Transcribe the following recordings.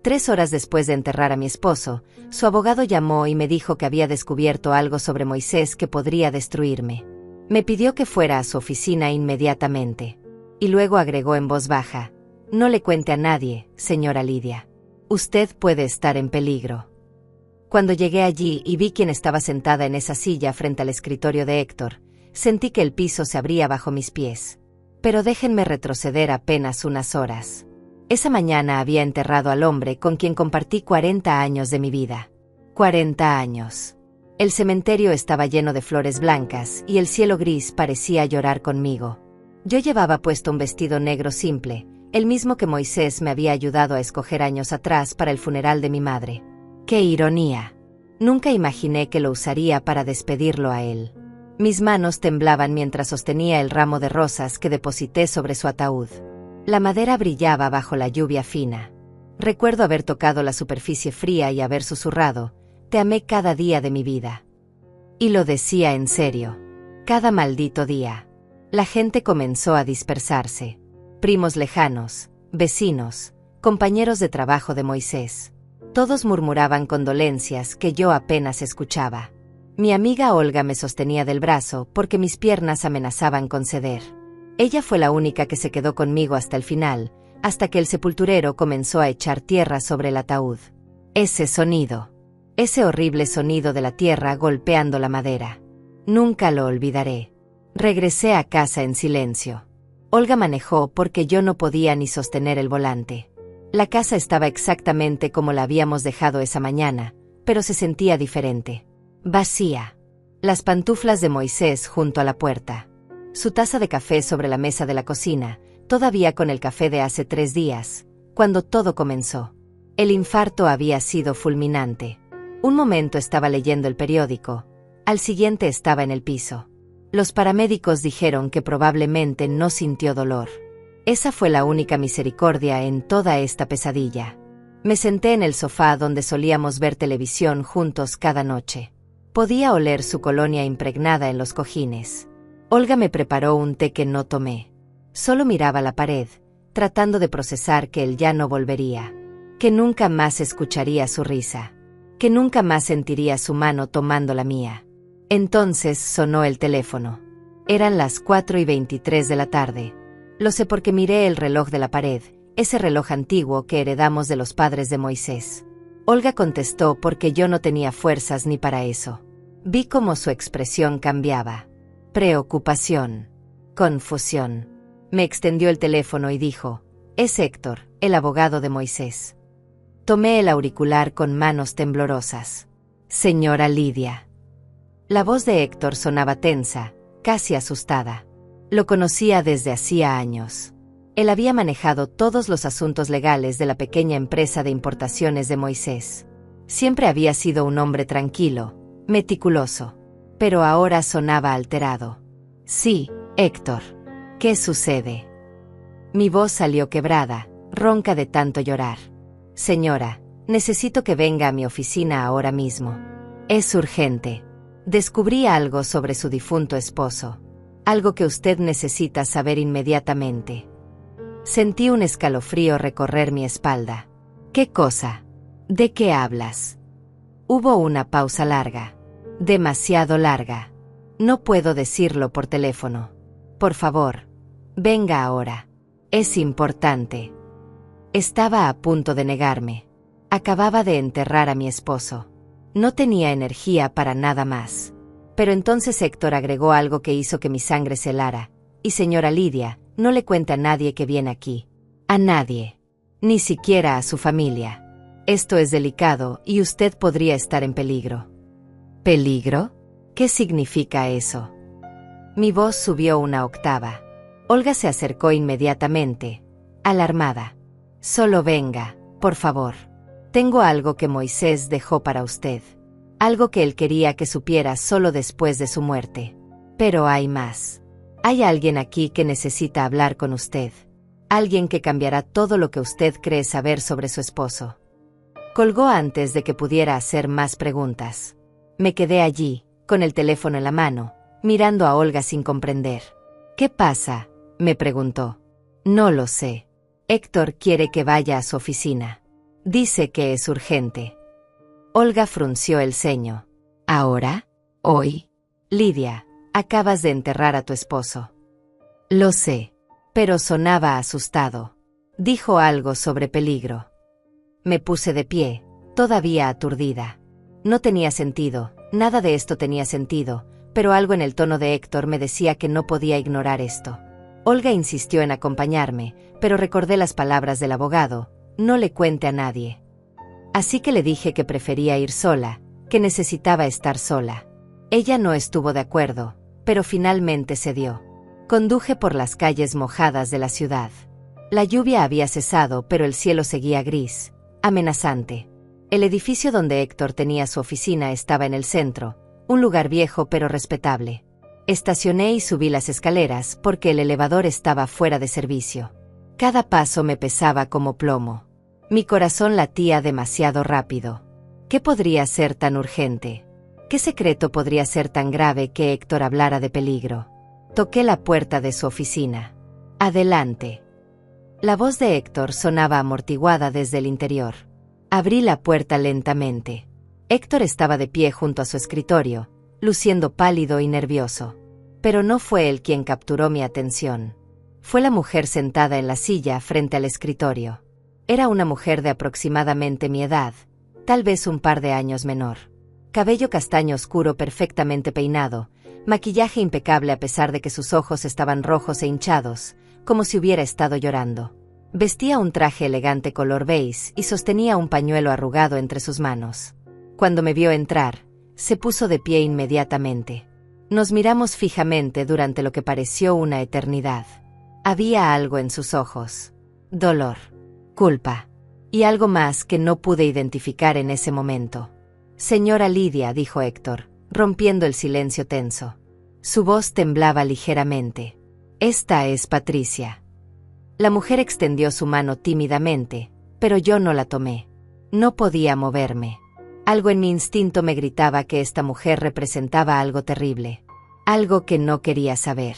3 horas después de enterrar a mi esposo, su abogado llamó y me dijo que había descubierto algo sobre Moisés que podría destruirme. Me pidió que fuera a su oficina inmediatamente. Y luego agregó en voz baja: no le cuente a nadie, señora Lidia. Usted puede estar en peligro. Cuando llegué allí y vi quién estaba sentada en esa silla frente al escritorio de Héctor, sentí que el piso se abría bajo mis pies. Pero déjenme retroceder apenas unas horas. Esa mañana había enterrado al hombre con quien compartí 40 años de mi vida. 40 años. El cementerio estaba lleno de flores blancas y el cielo gris parecía llorar conmigo. Yo llevaba puesto un vestido negro simple, el mismo que Moisés me había ayudado a escoger años atrás para el funeral de mi madre. ¡Qué ironía! Nunca imaginé que lo usaría para despedirlo a él. Mis manos temblaban mientras sostenía el ramo de rosas que deposité sobre su ataúd. La madera brillaba bajo la lluvia fina. Recuerdo haber tocado la superficie fría y haber susurrado: te amé cada día de mi vida. Y lo decía en serio. Cada maldito día. La gente comenzó a dispersarse. Primos lejanos, vecinos, compañeros de trabajo de Moisés. Todos murmuraban condolencias que yo apenas escuchaba. Mi amiga Olga me sostenía del brazo porque mis piernas amenazaban con ceder. Ella fue la única que se quedó conmigo hasta el final, hasta que el sepulturero comenzó a echar tierra sobre el ataúd. Ese sonido. Ese horrible sonido de la tierra golpeando la madera. Nunca lo olvidaré. Regresé a casa en silencio. Olga manejó porque yo no podía ni sostener el volante. La casa estaba exactamente como la habíamos dejado esa mañana, pero se sentía diferente. Vacía. Las pantuflas de Moisés junto a la puerta. Su taza de café sobre la mesa de la cocina, todavía con el café de hace 3 días, cuando todo comenzó. El infarto había sido fulminante. Un momento estaba leyendo el periódico, al siguiente estaba en el piso. Los paramédicos dijeron que probablemente no sintió dolor. Esa fue la única misericordia en toda esta pesadilla. Me senté en el sofá donde solíamos ver televisión juntos cada noche. Podía oler su colonia impregnada en los cojines. Olga me preparó un té que no tomé. Solo miraba la pared, tratando de procesar que él ya no volvería. Que nunca más escucharía su risa. Que nunca más sentiría su mano tomando la mía. Entonces sonó el teléfono. Eran las 4:23 de la tarde. Lo sé porque miré el reloj de la pared, ese reloj antiguo que heredamos de los padres de Moisés. Olga contestó porque yo no tenía fuerzas ni para eso. Vi cómo su expresión cambiaba. Preocupación. Confusión. Me extendió el teléfono y dijo: es Héctor, el abogado de Moisés. Tomé el auricular con manos temblorosas. Señora Lidia. La voz de Héctor sonaba tensa, casi asustada. Lo conocía desde hacía años. Él había manejado todos los asuntos legales de la pequeña empresa de importaciones de Moisés. Siempre había sido un hombre tranquilo, meticuloso. Pero ahora sonaba alterado. Sí, Héctor. ¿Qué sucede? Mi voz salió quebrada, ronca de tanto llorar. Señora, necesito que venga a mi oficina ahora mismo. Es urgente. Descubrí algo sobre su difunto esposo. Algo que usted necesita saber inmediatamente. Sentí un escalofrío recorrer mi espalda. ¿Qué cosa? ¿De qué hablas? Hubo una pausa larga. Demasiado larga. No puedo decirlo por teléfono. Por favor, venga ahora. Es importante. Estaba a punto de negarme. Acababa de enterrar a mi esposo. No tenía energía para nada más. Pero entonces Héctor agregó algo que hizo que mi sangre se helara. Y señora Lidia, no le cuente a nadie que viene aquí. A nadie. Ni siquiera a su familia. Esto es delicado y usted podría estar en peligro. ¿Peligro? ¿Qué significa eso? Mi voz subió una octava. Olga se acercó inmediatamente, alarmada. Solo venga, por favor. Tengo algo que Moisés dejó para usted. Algo que él quería que supiera solo después de su muerte. Pero hay más. Hay alguien aquí que necesita hablar con usted. Alguien que cambiará todo lo que usted cree saber sobre su esposo. Colgó antes de que pudiera hacer más preguntas. Me quedé allí, con el teléfono en la mano, mirando a Olga sin comprender. ¿Qué pasa?, me preguntó. No lo sé. Héctor quiere que vaya a su oficina. Dice que es urgente. Olga frunció el ceño. ¿Ahora? ¿Hoy? Lidia, acabas de enterrar a tu esposo. Lo sé, pero sonaba asustado. Dijo algo sobre peligro. Me puse de pie, todavía aturdida. No tenía sentido, nada de esto tenía sentido, pero algo en el tono de Héctor me decía que no podía ignorar esto. Olga insistió en acompañarme, pero recordé las palabras del abogado: no le cuente a nadie. Así que le dije que prefería ir sola, que necesitaba estar sola. Ella no estuvo de acuerdo, pero finalmente cedió. Conduje por las calles mojadas de la ciudad. La lluvia había cesado, pero el cielo seguía gris, amenazante. El edificio donde Héctor tenía su oficina estaba en el centro, un lugar viejo pero respetable. Estacioné y subí las escaleras porque el elevador estaba fuera de servicio. Cada paso me pesaba como plomo. Mi corazón latía demasiado rápido. ¿Qué podría ser tan urgente? ¿Qué secreto podría ser tan grave que Héctor hablara de peligro? Toqué la puerta de su oficina. Adelante. La voz de Héctor sonaba amortiguada desde el interior. Abrí la puerta lentamente. Héctor estaba de pie junto a su escritorio, luciendo pálido y nervioso. Pero no fue él quien capturó mi atención. Fue la mujer sentada en la silla frente al escritorio. Era una mujer de aproximadamente mi edad, tal vez un par de años menor. Cabello castaño oscuro perfectamente peinado, maquillaje impecable a pesar de que sus ojos estaban rojos e hinchados, como si hubiera estado llorando. Vestía un traje elegante color beige y sostenía un pañuelo arrugado entre sus manos. Cuando me vio entrar, se puso de pie inmediatamente. Nos miramos fijamente durante lo que pareció una eternidad. Había algo en sus ojos. Dolor. Culpa. Y algo más que no pude identificar en ese momento. Señora Lidia, dijo Héctor, rompiendo el silencio tenso. Su voz temblaba ligeramente. Esta es Patricia. La mujer extendió su mano tímidamente, pero yo no la tomé. No podía moverme. Algo en mi instinto me gritaba que esta mujer representaba algo terrible. Algo que no quería saber.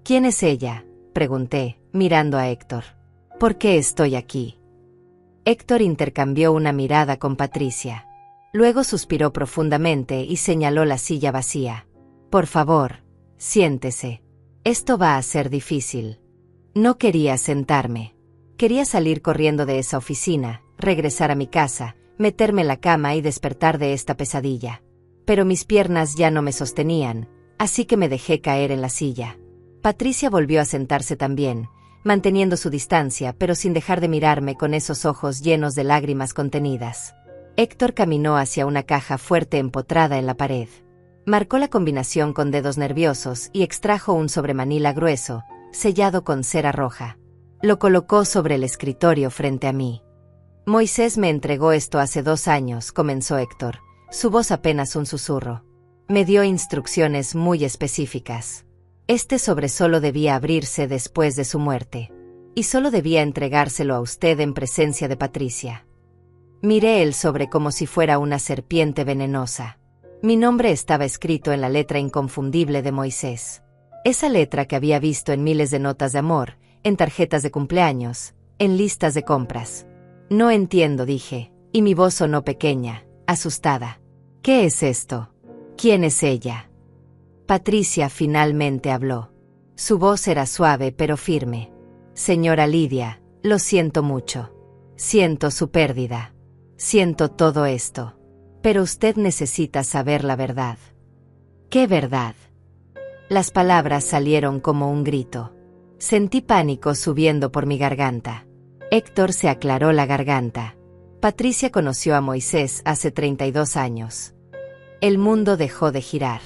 ¿Quién es ella?, pregunté, mirando a Héctor. ¿Por qué estoy aquí? Héctor intercambió una mirada con Patricia. Luego suspiró profundamente y señaló la silla vacía. Por favor, siéntese. Esto va a ser difícil. No quería sentarme. Quería salir corriendo de esa oficina, regresar a mi casa, meterme en la cama y despertar de esta pesadilla. Pero mis piernas ya no me sostenían, así que me dejé caer en la silla. Patricia volvió a sentarse también, manteniendo su distancia pero sin dejar de mirarme con esos ojos llenos de lágrimas contenidas. Héctor caminó hacia una caja fuerte empotrada en la pared. Marcó la combinación con dedos nerviosos y extrajo un sobremanila grueso, sellado con cera roja. Lo colocó sobre el escritorio frente a mí. Moisés me entregó esto hace 2 años, comenzó Héctor, su voz apenas un susurro. Me dio instrucciones muy específicas. Este sobre solo debía abrirse después de su muerte. Y solo debía entregárselo a usted en presencia de Patricia. Miré el sobre como si fuera una serpiente venenosa. Mi nombre estaba escrito en la letra inconfundible de Moisés. Esa letra que había visto en miles de notas de amor, en tarjetas de cumpleaños, en listas de compras. No entiendo, dije, y mi voz sonó pequeña, asustada. ¿Qué es esto? ¿Quién es ella? Patricia finalmente habló. Su voz era suave pero firme. Señora Lidia, lo siento mucho. Siento su pérdida. Siento todo esto. Pero usted necesita saber la verdad. ¿Qué verdad? Las palabras salieron como un grito. Sentí pánico subiendo por mi garganta. Héctor se aclaró la garganta. Patricia conoció a Moisés hace 32 años. El mundo dejó de girar.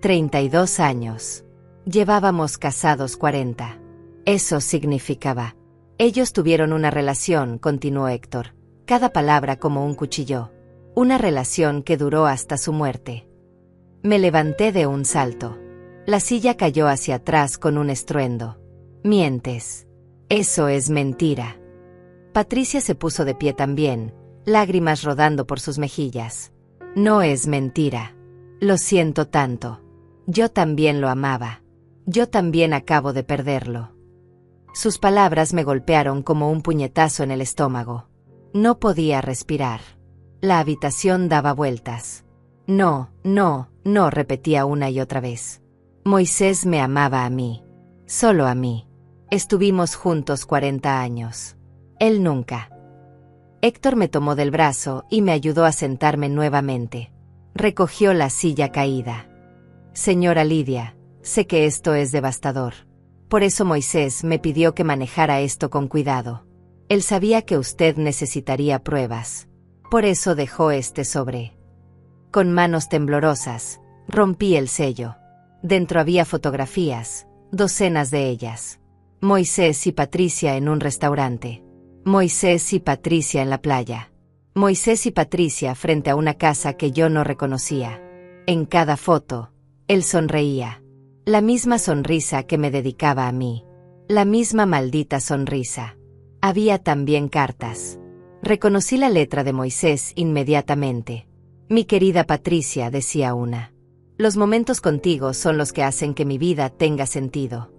32 años. Llevábamos casados 40. Eso significaba. Ellos tuvieron una relación, continuó Héctor, cada palabra como un cuchillo. Una relación que duró hasta su muerte. Me levanté de un salto. La silla cayó hacia atrás con un estruendo. Mientes. Eso es mentira. Patricia se puso de pie también, lágrimas rodando por sus mejillas. No es mentira. Lo siento tanto. Yo también lo amaba. Yo también acabo de perderlo. Sus palabras me golpearon como un puñetazo en el estómago. No podía respirar. La habitación daba vueltas. No, no, no, repetía una y otra vez. Moisés me amaba a mí. Solo a mí. Estuvimos juntos 40 años. Él nunca. Héctor me tomó del brazo y me ayudó a sentarme nuevamente. Recogió la silla caída. Señora Lidia, sé que esto es devastador. Por eso Moisés me pidió que manejara esto con cuidado. Él sabía que usted necesitaría pruebas. Por eso dejó este sobre. Con manos temblorosas, rompí el sello. Dentro había fotografías, docenas de ellas. Moisés y Patricia en un restaurante. Moisés y Patricia en la playa. Moisés y Patricia frente a una casa que yo no reconocía. En cada foto, él sonreía. La misma sonrisa que me dedicaba a mí. La misma maldita sonrisa. Había también cartas. Reconocí la letra de Moisés inmediatamente. Mi querida Patricia, decía una. Los momentos contigo son los que hacen que mi vida tenga sentido.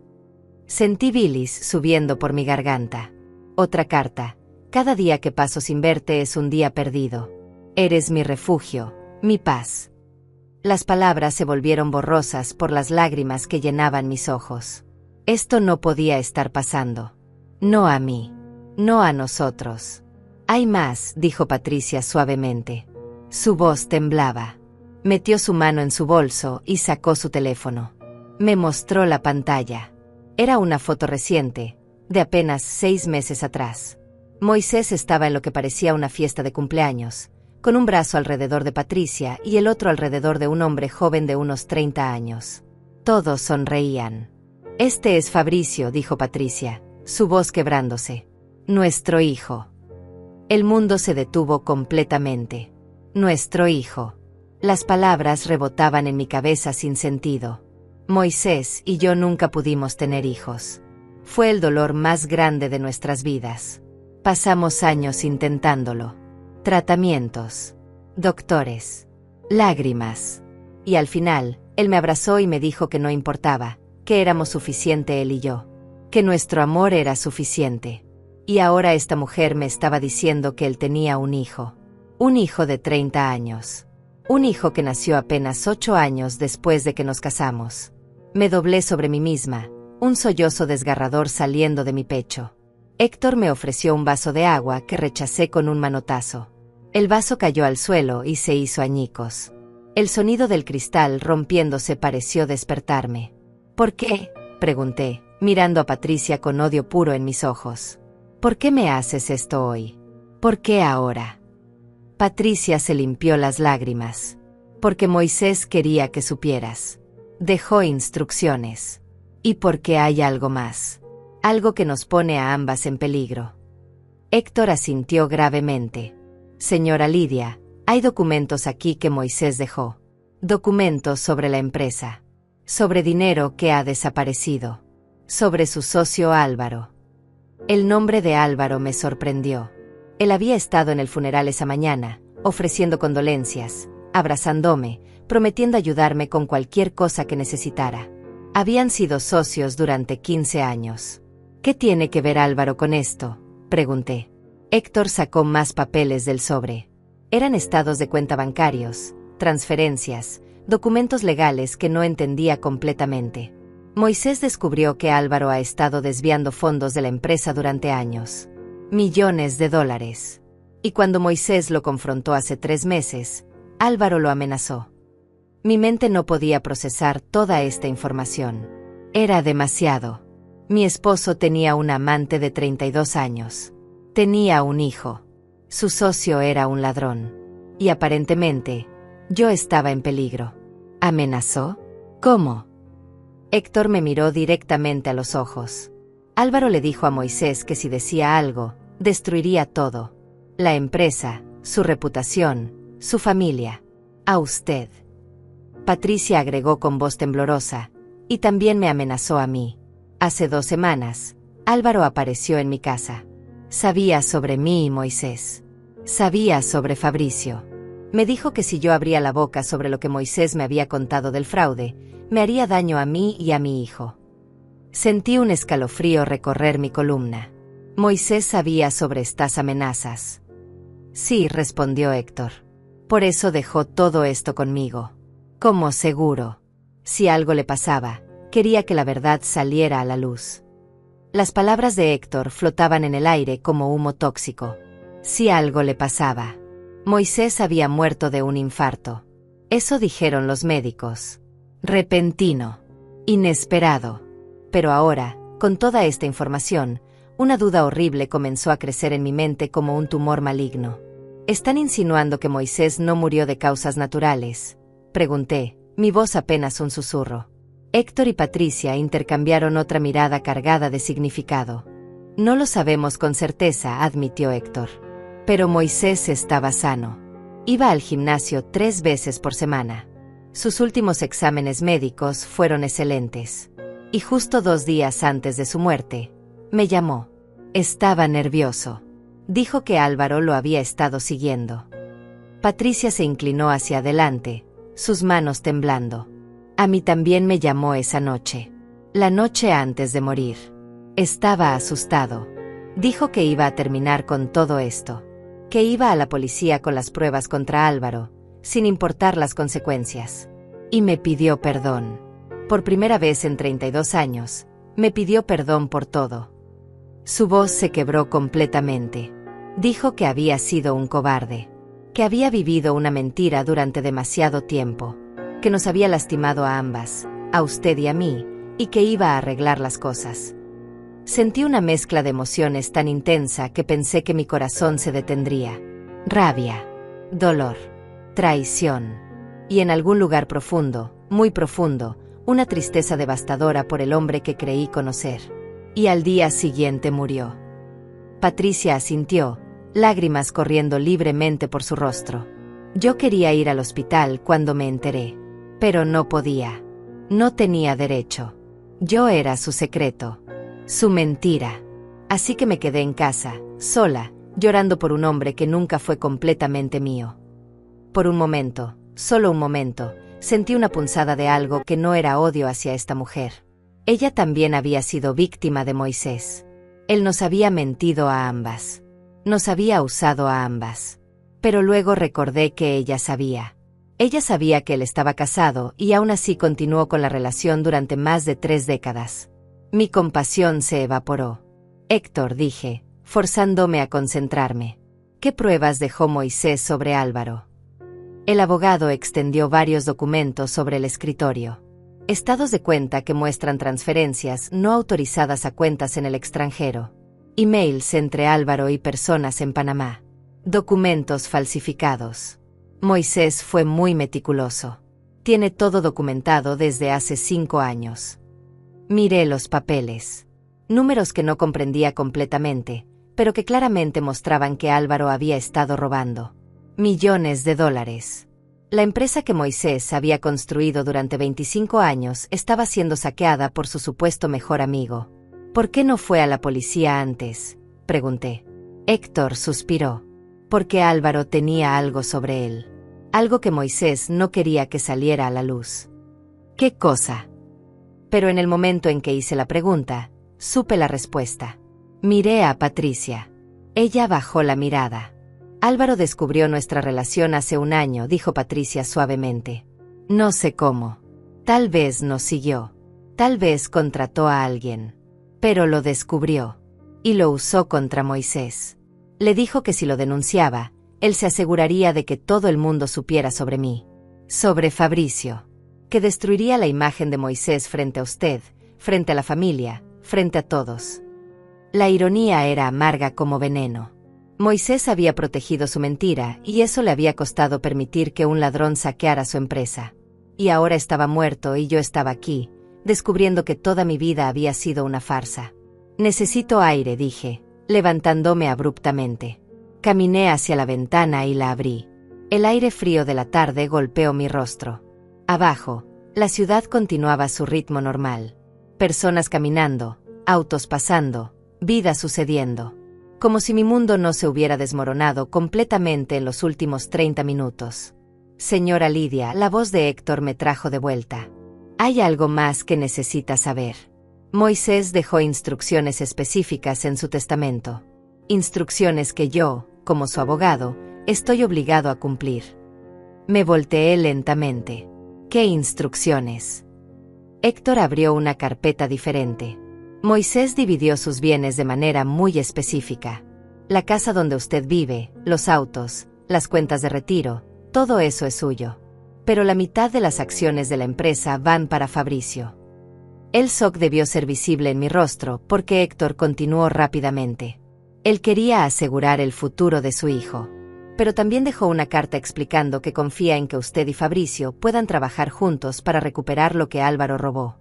Sentí bilis subiendo por mi garganta. Otra carta. Cada día que paso sin verte es un día perdido. Eres mi refugio, mi paz. Las palabras se volvieron borrosas por las lágrimas que llenaban mis ojos. Esto no podía estar pasando. No a mí. No a nosotros. Hay más, dijo Patricia suavemente. Su voz temblaba. Metió su mano en su bolso y sacó su teléfono. Me mostró la pantalla. Era una foto reciente, de apenas 6 meses atrás. Moisés estaba en lo que parecía una fiesta de cumpleaños, con un brazo alrededor de Patricia y el otro alrededor de un hombre joven de unos 30 años. Todos sonreían. Este es Fabricio, dijo Patricia, su voz quebrándose. Nuestro hijo. El mundo se detuvo completamente. Nuestro hijo. Las palabras rebotaban en mi cabeza sin sentido. Moisés y yo nunca pudimos tener hijos. Fue el dolor más grande de nuestras vidas. Pasamos años intentándolo. Tratamientos. Doctores. Lágrimas. Y al final, él me abrazó y me dijo que no importaba, que éramos suficiente él y yo. Que nuestro amor era suficiente. Y ahora esta mujer me estaba diciendo que él tenía un hijo. Un hijo de 30 años. Un hijo que nació apenas 8 años después de que nos casamos. Me doblé sobre mí misma, un sollozo desgarrador saliendo de mi pecho. Héctor me ofreció un vaso de agua que rechacé con un manotazo. El vaso cayó al suelo y se hizo añicos. El sonido del cristal rompiéndose pareció despertarme. ¿Por qué?, pregunté, mirando a Patricia con odio puro en mis ojos. ¿Por qué me haces esto hoy? ¿Por qué ahora? Patricia se limpió las lágrimas. Porque Moisés quería que supieras. Dejó instrucciones. Y porque hay algo más. Algo que nos pone a ambas en peligro. Héctor asintió gravemente. Señora Lidia, hay documentos aquí que Moisés dejó. Documentos sobre la empresa. Sobre dinero que ha desaparecido. Sobre su socio Álvaro. El nombre de Álvaro me sorprendió. Él había estado en el funeral esa mañana, ofreciendo condolencias, abrazándome, prometiendo ayudarme con cualquier cosa que necesitara. Habían sido socios durante 15 años. ¿Qué tiene que ver Álvaro con esto?, pregunté. Héctor sacó más papeles del sobre. Eran estados de cuenta bancarios, transferencias, documentos legales que no entendía completamente. Moisés descubrió que Álvaro ha estado desviando fondos de la empresa durante años. Millones de dólares. Y cuando Moisés lo confrontó hace 3 meses, Álvaro lo amenazó. Mi mente no podía procesar toda esta información. Era demasiado. Mi esposo tenía un amante de 32 años. Tenía un hijo. Su socio era un ladrón. Y aparentemente, yo estaba en peligro. ¿Amenazó? ¿Cómo? Héctor me miró directamente a los ojos. Álvaro le dijo a Moisés que si decía algo, destruiría todo. La empresa, su reputación, su familia. A usted. Patricia agregó con voz temblorosa, y también me amenazó a mí. Hace 2 semanas, Álvaro apareció en mi casa. Sabía sobre mí y Moisés. Sabía sobre Fabricio. Me dijo que si yo abría la boca sobre lo que Moisés me había contado del fraude, me haría daño a mí y a mi hijo. Sentí un escalofrío recorrer mi columna. Moisés sabía sobre estas amenazas. Sí, respondió Héctor. Por eso dejó todo esto conmigo. Como seguro. Si algo le pasaba, quería que la verdad saliera a la luz. Las palabras de Héctor flotaban en el aire como humo tóxico. Si algo le pasaba. Moisés había muerto de un infarto. Eso dijeron los médicos. Repentino. Inesperado. Pero ahora, con toda esta información, una duda horrible comenzó a crecer en mi mente como un tumor maligno. ¿Están insinuando que Moisés no murió de causas naturales?, pregunté, mi voz apenas un susurro. Héctor y Patricia intercambiaron otra mirada cargada de significado. No lo sabemos con certeza, admitió Héctor. Pero Moisés estaba sano. Iba al gimnasio 3 veces por semana. Sus últimos exámenes médicos fueron excelentes. Y justo 2 días antes de su muerte, me llamó. Estaba nervioso. Dijo que Álvaro lo había estado siguiendo. Patricia se inclinó hacia adelante, sus manos temblando. A mí también me llamó esa noche. La noche antes de morir. Estaba asustado. Dijo que iba a terminar con todo esto. Que iba a la policía con las pruebas contra Álvaro, sin importar las consecuencias. Y me pidió perdón. Por primera vez en 32 años, me pidió perdón por todo. Su voz se quebró completamente. Dijo que había sido un cobarde. Que había vivido una mentira durante demasiado tiempo. Que nos había lastimado a ambas, a usted y a mí, y que iba a arreglar las cosas. Sentí una mezcla de emociones tan intensa que pensé que mi corazón se detendría. Rabia, dolor, traición. Y en algún lugar profundo, muy profundo, una tristeza devastadora por el hombre que creí conocer. Y al día siguiente murió. Patricia asintió, lágrimas corriendo libremente por su rostro. Yo quería ir al hospital cuando me enteré. Pero no podía. No tenía derecho. Yo era su secreto. Su mentira. Así que me quedé en casa, sola, llorando por un hombre que nunca fue completamente mío. Por un momento, solo un momento, sentí una punzada de algo que no era odio hacia esta mujer. Ella también había sido víctima de Moisés. Él nos había mentido a ambas. Nos había usado a ambas. Pero luego recordé que ella sabía. Ella sabía que él estaba casado y aún así continuó con la relación durante más de 3 décadas. Mi compasión se evaporó. Héctor, dije, forzándome a concentrarme. ¿Qué pruebas dejó Moisés sobre Álvaro? El abogado extendió varios documentos sobre el escritorio. Estados de cuenta que muestran transferencias no autorizadas a cuentas en el extranjero. Emails entre Álvaro y personas en Panamá. Documentos falsificados. Moisés fue muy meticuloso. Tiene todo documentado desde hace 5 años. Miré los papeles. Números que no comprendía completamente, pero que claramente mostraban que Álvaro había estado robando. Millones de dólares. La empresa que Moisés había construido durante 25 años estaba siendo saqueada por su supuesto mejor amigo. ¿Por qué no fue a la policía antes?, pregunté. Héctor suspiró. Porque Álvaro tenía algo sobre él. Algo que Moisés no quería que saliera a la luz. ¿Qué cosa? Pero en el momento en que hice la pregunta, supe la respuesta. Miré a Patricia. Ella bajó la mirada. Álvaro descubrió nuestra relación hace 1 año, dijo Patricia suavemente. No sé cómo. Tal vez nos siguió. Tal vez contrató a alguien. Pero lo descubrió. Y lo usó contra Moisés. Le dijo que si lo denunciaba, él se aseguraría de que todo el mundo supiera sobre mí. Sobre Fabricio. Que destruiría la imagen de Moisés frente a usted, frente a la familia, frente a todos. La ironía era amarga como veneno. Moisés había protegido su mentira y eso le había costado permitir que un ladrón saqueara su empresa. Y ahora estaba muerto y yo estaba aquí, descubriendo que toda mi vida había sido una farsa. Necesito aire, dije, levantándome abruptamente. Caminé hacia la ventana y la abrí. El aire frío de la tarde golpeó mi rostro. Abajo, la ciudad continuaba su ritmo normal. Personas caminando, autos pasando, vida sucediendo. Como si mi mundo no se hubiera desmoronado completamente en los últimos 30 minutos. Señora Lidia, la voz de Héctor me trajo de vuelta. Hay algo más que necesita saber. Moisés dejó instrucciones específicas en su testamento. Instrucciones que yo, como su abogado, estoy obligado a cumplir. Me volteé lentamente. ¿Qué instrucciones? Héctor abrió una carpeta diferente. Moisés dividió sus bienes de manera muy específica. La casa donde usted vive, los autos, las cuentas de retiro, todo eso es suyo. Pero la mitad de las acciones de la empresa van para Fabricio. El shock debió ser visible en mi rostro porque Héctor continuó rápidamente. Él quería asegurar el futuro de su hijo. Pero también dejó una carta explicando que confía en que usted y Fabricio puedan trabajar juntos para recuperar lo que Álvaro robó.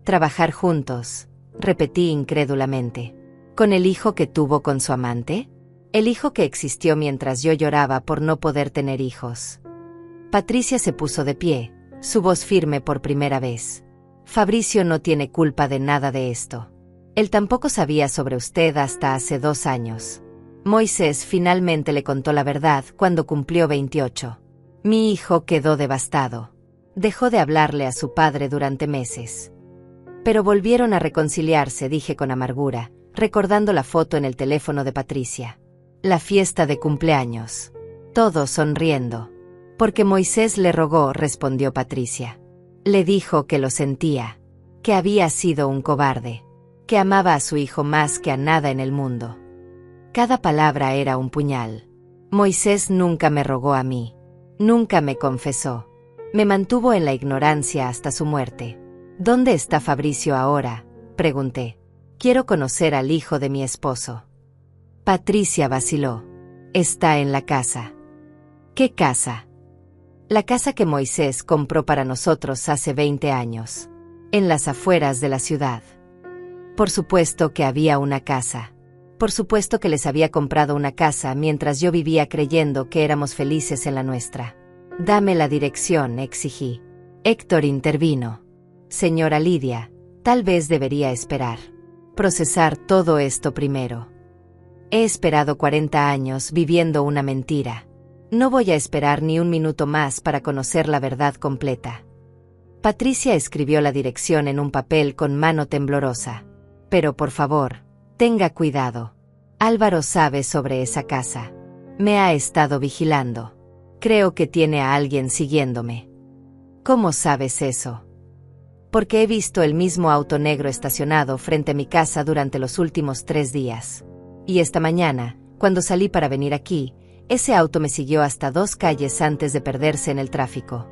¿Trabajar juntos?, repetí incrédulamente. ¿Con el hijo que tuvo con su amante? El hijo que existió mientras yo lloraba por no poder tener hijos. Patricia se puso de pie, su voz firme por primera vez. Fabricio no tiene culpa de nada de esto. Él tampoco sabía sobre usted hasta hace 2 años. Moisés finalmente le contó la verdad cuando cumplió 28. Mi hijo quedó devastado. Dejó de hablarle a su padre durante meses. Pero volvieron a reconciliarse, dije con amargura, recordando la foto en el teléfono de Patricia. La fiesta de cumpleaños. Todos sonriendo. Porque Moisés le rogó, respondió Patricia. Le dijo que lo sentía, que había sido un cobarde, que amaba a su hijo más que a nada en el mundo. Cada palabra era un puñal. Moisés nunca me rogó a mí, nunca me confesó. Me mantuvo en la ignorancia hasta su muerte. ¿Dónde está Fabricio ahora?, pregunté. Quiero conocer al hijo de mi esposo. Patricia vaciló. Está en la casa. ¿Qué casa? La casa que Moisés compró para nosotros hace 20 años. En las afueras de la ciudad. Por supuesto que había una casa. Por supuesto que les había comprado una casa mientras yo vivía creyendo que éramos felices en la nuestra. Dame la dirección, exigí. Héctor intervino. Señora Lidia, tal vez debería esperar. Procesar todo esto primero. He esperado 40 años viviendo una mentira. No voy a esperar ni un minuto más para conocer la verdad completa. Patricia escribió la dirección en un papel con mano temblorosa. Pero por favor, tenga cuidado. Álvaro sabe sobre esa casa. Me ha estado vigilando. Creo que tiene a alguien siguiéndome. ¿Cómo sabes eso? Porque he visto el mismo auto negro estacionado frente a mi casa durante los últimos 3 días. Y esta mañana, cuando salí para venir aquí, ese auto me siguió hasta 2 calles antes de perderse en el tráfico.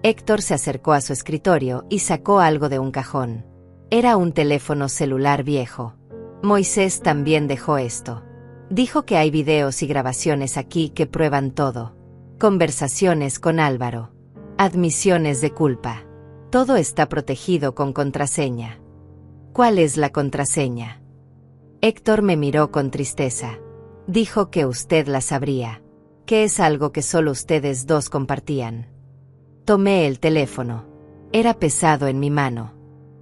Héctor se acercó a su escritorio y sacó algo de un cajón. Era un teléfono celular viejo. Moisés también dejó esto. Dijo que hay videos y grabaciones aquí que prueban todo. Conversaciones con Álvaro. Admisiones de culpa. Todo está protegido con contraseña. ¿Cuál es la contraseña? Héctor me miró con tristeza. Dijo que usted la sabría. Que es algo que solo ustedes dos compartían. Tomé el teléfono. Era pesado en mi mano.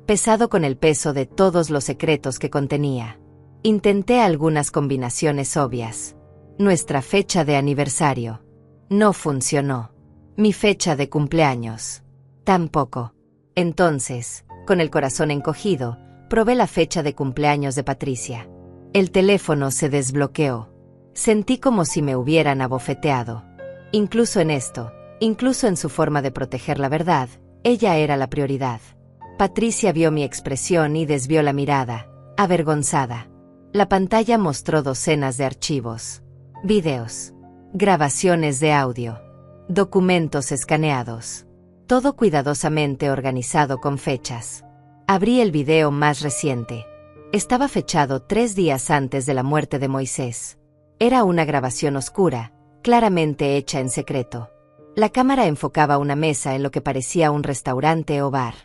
Pesado con el peso de todos los secretos que contenía. Intenté algunas combinaciones obvias. Nuestra fecha de aniversario. No funcionó. Mi fecha de cumpleaños. Tampoco. Entonces, con el corazón encogido, probé la fecha de cumpleaños de Patricia. El teléfono se desbloqueó. Sentí como si me hubieran abofeteado. Incluso en esto, incluso en su forma de proteger la verdad, ella era la prioridad. Patricia vio mi expresión y desvió la mirada, avergonzada. La pantalla mostró docenas de archivos, videos, grabaciones de audio, documentos escaneados. Todo cuidadosamente organizado con fechas. Abrí el video más reciente. Estaba fechado 3 días antes de la muerte de Moisés. Era una grabación oscura, claramente hecha en secreto. La cámara enfocaba una mesa en lo que parecía un restaurante o bar.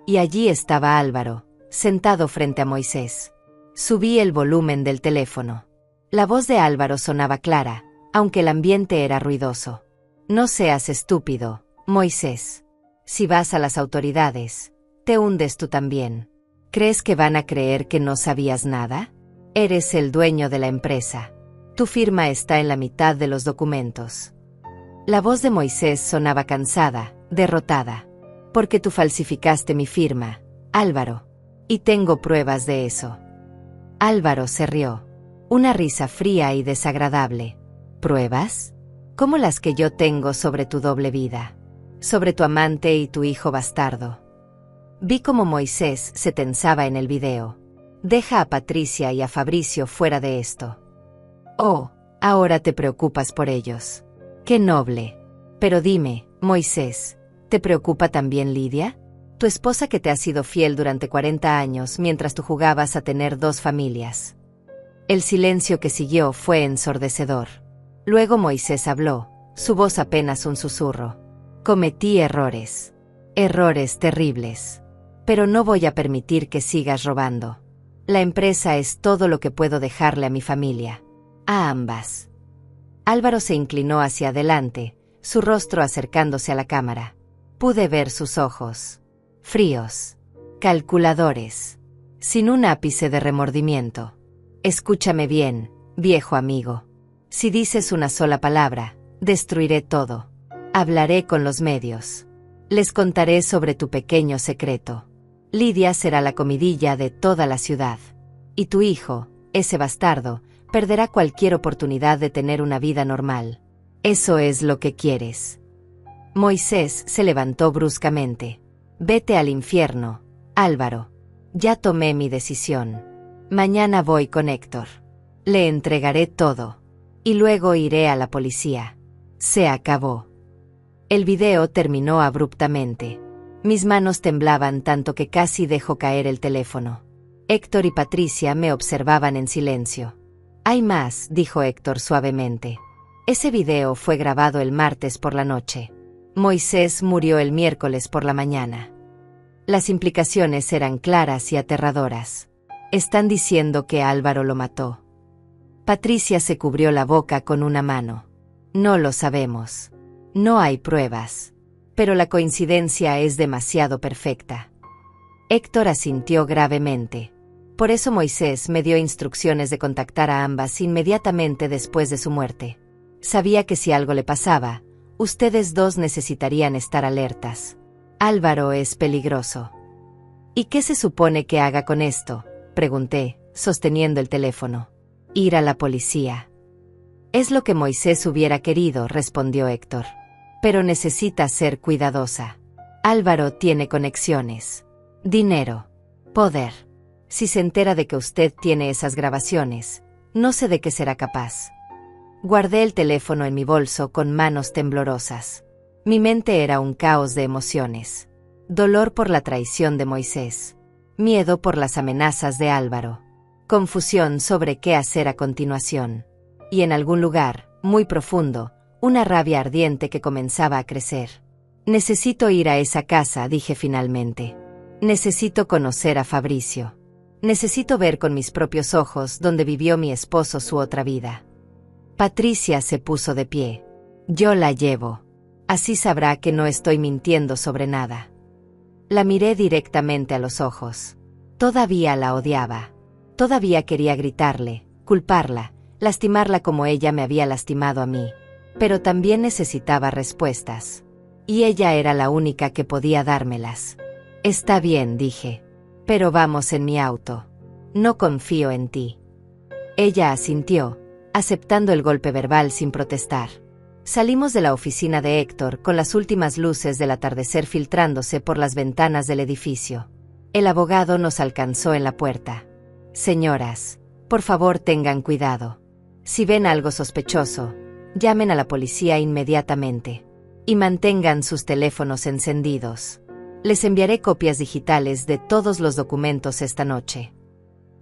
Y allí estaba Álvaro, sentado frente a Moisés. Subí el volumen del teléfono. La voz de Álvaro sonaba clara, aunque el ambiente era ruidoso. No seas estúpido, Moisés. Si vas a las autoridades, te hundes tú también. ¿Crees que van a creer que no sabías nada? Eres el dueño de la empresa. Tu firma está en la mitad de los documentos. La voz de Moisés sonaba cansada, derrotada. Porque tú falsificaste mi firma, Álvaro. Y tengo pruebas de eso. Álvaro se rió. Una risa fría y desagradable. ¿Pruebas? Como las que yo tengo sobre tu doble vida, sobre tu amante y tu hijo bastardo. Vi cómo Moisés se tensaba en el video. Deja a Patricia y a Fabricio fuera de esto. Oh, ahora te preocupas por ellos. Qué noble. Pero dime, Moisés, ¿te preocupa también Lidia? Tu esposa que te ha sido fiel durante 40 años mientras tú jugabas a tener 2 familias. El silencio que siguió fue ensordecedor. Luego Moisés habló, su voz apenas un susurro. Cometí errores. Errores terribles. Pero no voy a permitir que sigas robando. La empresa es todo lo que puedo dejarle a mi familia. A ambas. Álvaro se inclinó hacia adelante, su rostro acercándose a la cámara. Pude ver sus ojos. Fríos. Calculadores. Sin un ápice de remordimiento. Escúchame bien, viejo amigo. Si dices una sola palabra, destruiré todo. Hablaré con los medios. Les contaré sobre tu pequeño secreto. Lidia será la comidilla de toda la ciudad. Y tu hijo, ese bastardo, perderá cualquier oportunidad de tener una vida normal. Eso es lo que quieres. Moisés se levantó bruscamente. Vete al infierno, Álvaro. Ya tomé mi decisión. Mañana voy con Héctor. Le entregaré todo. Y luego iré a la policía. Se acabó. El video terminó abruptamente. Mis manos temblaban tanto que casi dejó caer el teléfono. Héctor y Patricia me observaban en silencio. Hay más, dijo Héctor suavemente. Ese video fue grabado el martes por la noche. Moisés murió el miércoles por la mañana. Las implicaciones eran claras y aterradoras. Están diciendo que Álvaro lo mató. Patricia se cubrió la boca con una mano. No lo sabemos. No hay pruebas. Pero la coincidencia es demasiado perfecta. Héctor asintió gravemente. Por eso Moisés me dio instrucciones de contactar a ambas inmediatamente después de su muerte. Sabía que si algo le pasaba, ustedes dos necesitarían estar alertas. Álvaro es peligroso. ¿Y qué se supone que haga con esto?, pregunté, sosteniendo el teléfono. Ir a la policía. Es lo que Moisés hubiera querido, respondió Héctor. Pero necesita ser cuidadosa. Álvaro tiene conexiones. Dinero. Poder. Si se entera de que usted tiene esas grabaciones, no sé de qué será capaz. Guardé el teléfono en mi bolso con manos temblorosas. Mi mente era un caos de emociones. Dolor por la traición de Moisés. Miedo por las amenazas de Álvaro. Confusión sobre qué hacer a continuación. Y en algún lugar, muy profundo, una rabia ardiente que comenzaba a crecer. Necesito ir a esa casa, dije finalmente. Necesito conocer a Fabricio. Necesito ver con mis propios ojos dónde vivió mi esposo su otra vida. Patricia se puso de pie. Yo la llevo. Así sabrá que no estoy mintiendo sobre nada. La miré directamente a los ojos. Todavía la odiaba. Todavía quería gritarle, culparla, lastimarla como ella me había lastimado a mí. Pero también necesitaba respuestas. Y ella era la única que podía dármelas. Está bien, dije. Pero vamos en mi auto. No confío en ti. Ella asintió, aceptando el golpe verbal sin protestar. Salimos de la oficina de Héctor con las últimas luces del atardecer filtrándose por las ventanas del edificio. El abogado nos alcanzó en la puerta. Señoras, por favor tengan cuidado. Si ven algo sospechoso, llamen a la policía inmediatamente. Y mantengan sus teléfonos encendidos. Les enviaré copias digitales de todos los documentos esta noche.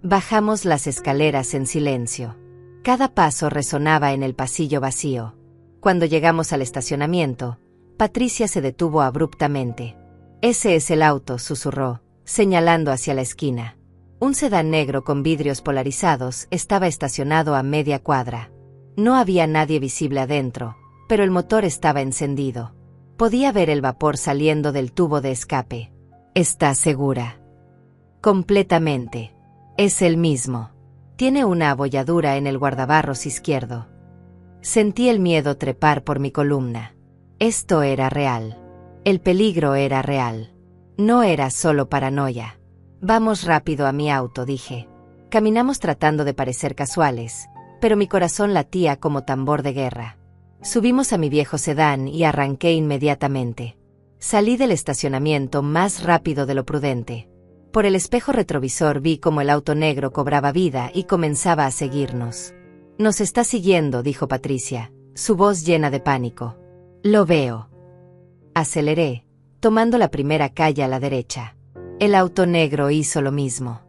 Bajamos las escaleras en silencio. Cada paso resonaba en el pasillo vacío. Cuando llegamos al estacionamiento, Patricia se detuvo abruptamente. Ese es el auto, susurró, señalando hacia la esquina. Un sedán negro con vidrios polarizados estaba estacionado a media cuadra. No había nadie visible adentro, pero el motor estaba encendido. Podía ver el vapor saliendo del tubo de escape. ¿Está segura? Completamente. Es el mismo. Tiene una abolladura en el guardabarros izquierdo. Sentí el miedo trepar por mi columna. Esto era real. El peligro era real. No era solo paranoia. Vamos rápido a mi auto, dije. Caminamos tratando de parecer casuales, pero mi corazón latía como tambor de guerra. Subimos a mi viejo sedán y arranqué inmediatamente. Salí del estacionamiento más rápido de lo prudente. Por el espejo retrovisor vi cómo el auto negro cobraba vida y comenzaba a seguirnos. «Nos está siguiendo», dijo Patricia, su voz llena de pánico. «Lo veo». Aceleré, tomando la primera calle a la derecha. El auto negro hizo lo mismo.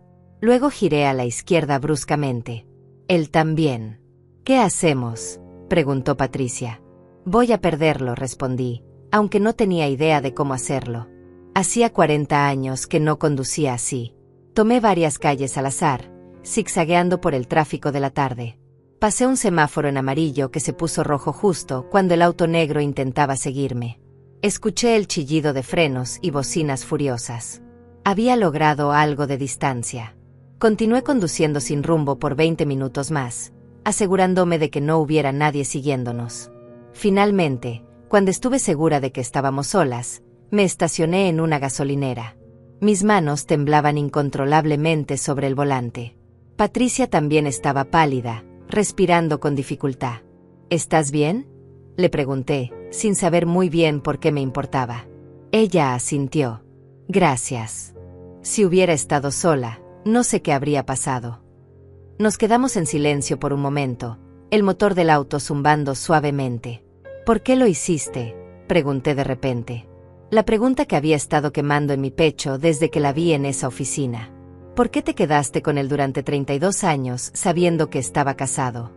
Luego giré a la izquierda bruscamente. Él también. «¿Qué hacemos?», preguntó Patricia. «Voy a perderlo», respondí, aunque no tenía idea de cómo hacerlo. Hacía 40 años que no conducía así. Tomé varias calles al azar, zigzagueando por el tráfico de la tarde. Pasé un semáforo en amarillo que se puso rojo justo cuando el auto negro intentaba seguirme. Escuché el chillido de frenos y bocinas furiosas. Había logrado algo de distancia. Continué conduciendo sin rumbo por 20 minutos más, asegurándome de que no hubiera nadie siguiéndonos. Finalmente, cuando estuve segura de que estábamos solas, me estacioné en una gasolinera. Mis manos temblaban incontrolablemente sobre el volante. Patricia también estaba pálida, respirando con dificultad. «¿Estás bien?», le pregunté, sin saber muy bien por qué me importaba. Ella asintió. «Gracias. Si hubiera estado sola, no sé qué habría pasado». Nos quedamos en silencio por un momento, el motor del auto zumbando suavemente. «¿Por qué lo hiciste?», pregunté de repente. La pregunta que había estado quemando en mi pecho desde que la vi en esa oficina. «¿Por qué te quedaste con él durante 32 años sabiendo que estaba casado?».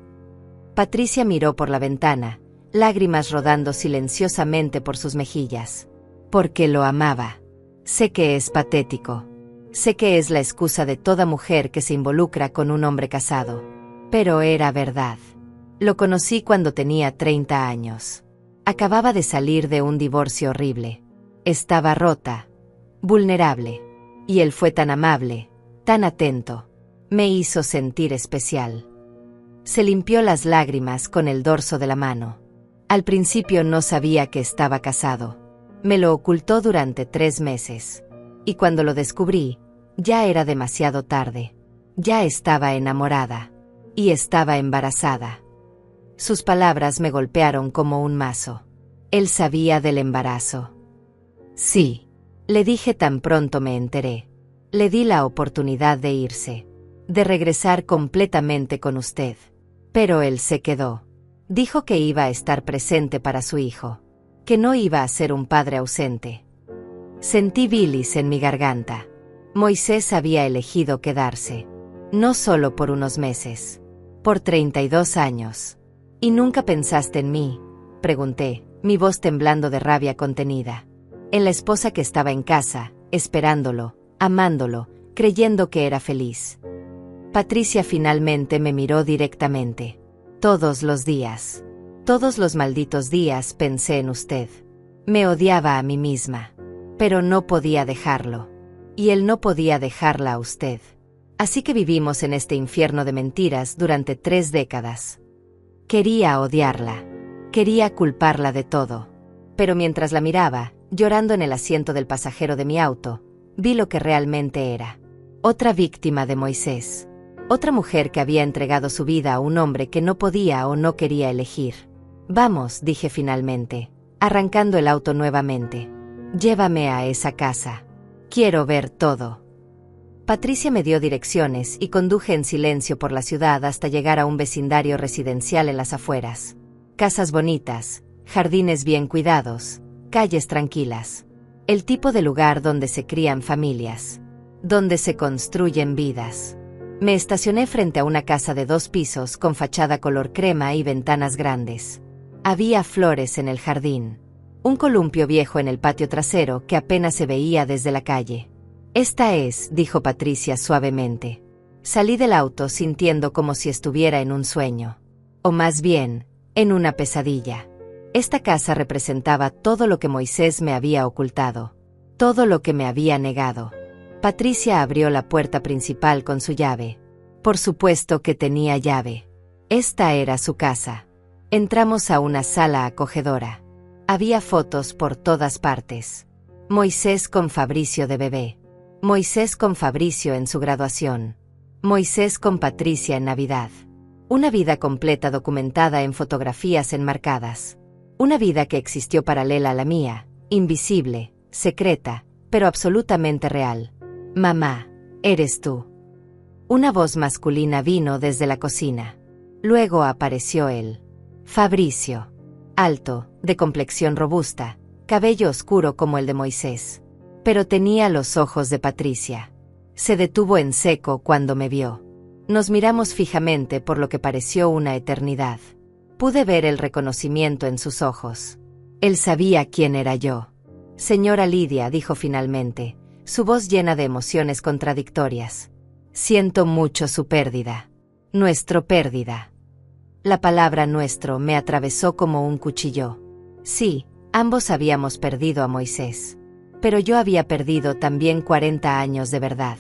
Patricia miró por la ventana, lágrimas rodando silenciosamente por sus mejillas. «Porque lo amaba. Sé que es patético. Sé que es la excusa de toda mujer que se involucra con un hombre casado. Pero era verdad. Lo conocí cuando tenía 30 años. Acababa de salir de un divorcio horrible. Estaba rota, vulnerable. Y él fue tan amable, tan atento. Me hizo sentir especial». Se limpió las lágrimas con el dorso de la mano. «Al principio no sabía que estaba casado. Me lo ocultó durante 3 meses. Y cuando lo descubrí, ya era demasiado tarde. Ya estaba enamorada. Y estaba embarazada». Sus palabras me golpearon como un mazo. Él sabía del embarazo. «Sí», le dije tan pronto me enteré. «Le di la oportunidad de irse, de regresar completamente con usted. Pero él se quedó. Dijo que iba a estar presente para su hijo, que no iba a ser un padre ausente». Sentí bilis en mi garganta. Moisés había elegido quedarse. No solo por unos meses. Por 32 años. «¿Y nunca pensaste en mí?», pregunté, mi voz temblando de rabia contenida. En la esposa que estaba en casa, esperándolo, amándolo, creyendo que era feliz. Patricia finalmente me miró directamente. «Todos los días. Todos los malditos días pensé en usted. Me odiaba a mí misma. Pero no podía dejarlo. Y él no podía dejarla a usted. Así que vivimos en este infierno de mentiras durante 3 décadas. Quería odiarla. Quería culparla de todo. Pero mientras la miraba, llorando en el asiento del pasajero de mi auto, vi lo que realmente era. Otra víctima de Moisés. Otra mujer que había entregado su vida a un hombre que no podía o no quería elegir. «Vamos», dije finalmente, arrancando el auto nuevamente. «Llévame a esa casa. Quiero ver todo». Patricia me dio direcciones y conduje en silencio por la ciudad hasta llegar a un vecindario residencial en las afueras. Casas bonitas, jardines bien cuidados, calles tranquilas. El tipo de lugar donde se crían familias. Donde se construyen vidas. Me estacioné frente a una casa de 2 pisos con fachada color crema y ventanas grandes. Había flores en el jardín. Un columpio viejo en el patio trasero que apenas se veía desde la calle. «Esta es», dijo Patricia suavemente. Salí del auto sintiendo como si estuviera en un sueño. O más bien, en una pesadilla. Esta casa representaba todo lo que Moisés me había ocultado. Todo lo que me había negado. Patricia abrió la puerta principal con su llave. Por supuesto que tenía llave. Esta era su casa. Entramos a una sala acogedora. Había fotos por todas partes. Moisés con Fabricio de bebé. Moisés con Fabricio en su graduación. Moisés con Patricia en Navidad. Una vida completa documentada en fotografías enmarcadas. Una vida que existió paralela a la mía, invisible, secreta, pero absolutamente real. Mamá, eres tú. Una voz masculina vino desde la cocina. Luego apareció él. Fabricio. Alto, de complexión robusta, cabello oscuro como el de Moisés. Pero tenía los ojos de Patricia. Se detuvo en seco cuando me vio. Nos miramos fijamente por lo que pareció una eternidad. Pude ver el reconocimiento en sus ojos. Él sabía quién era yo. Señora Lidia, dijo finalmente, su voz llena de emociones contradictorias. Siento mucho su pérdida. Nuestro pérdida. La palabra nuestro me atravesó como un cuchillo. Sí, ambos habíamos perdido a Moisés. Pero yo había perdido también 40 años de verdad.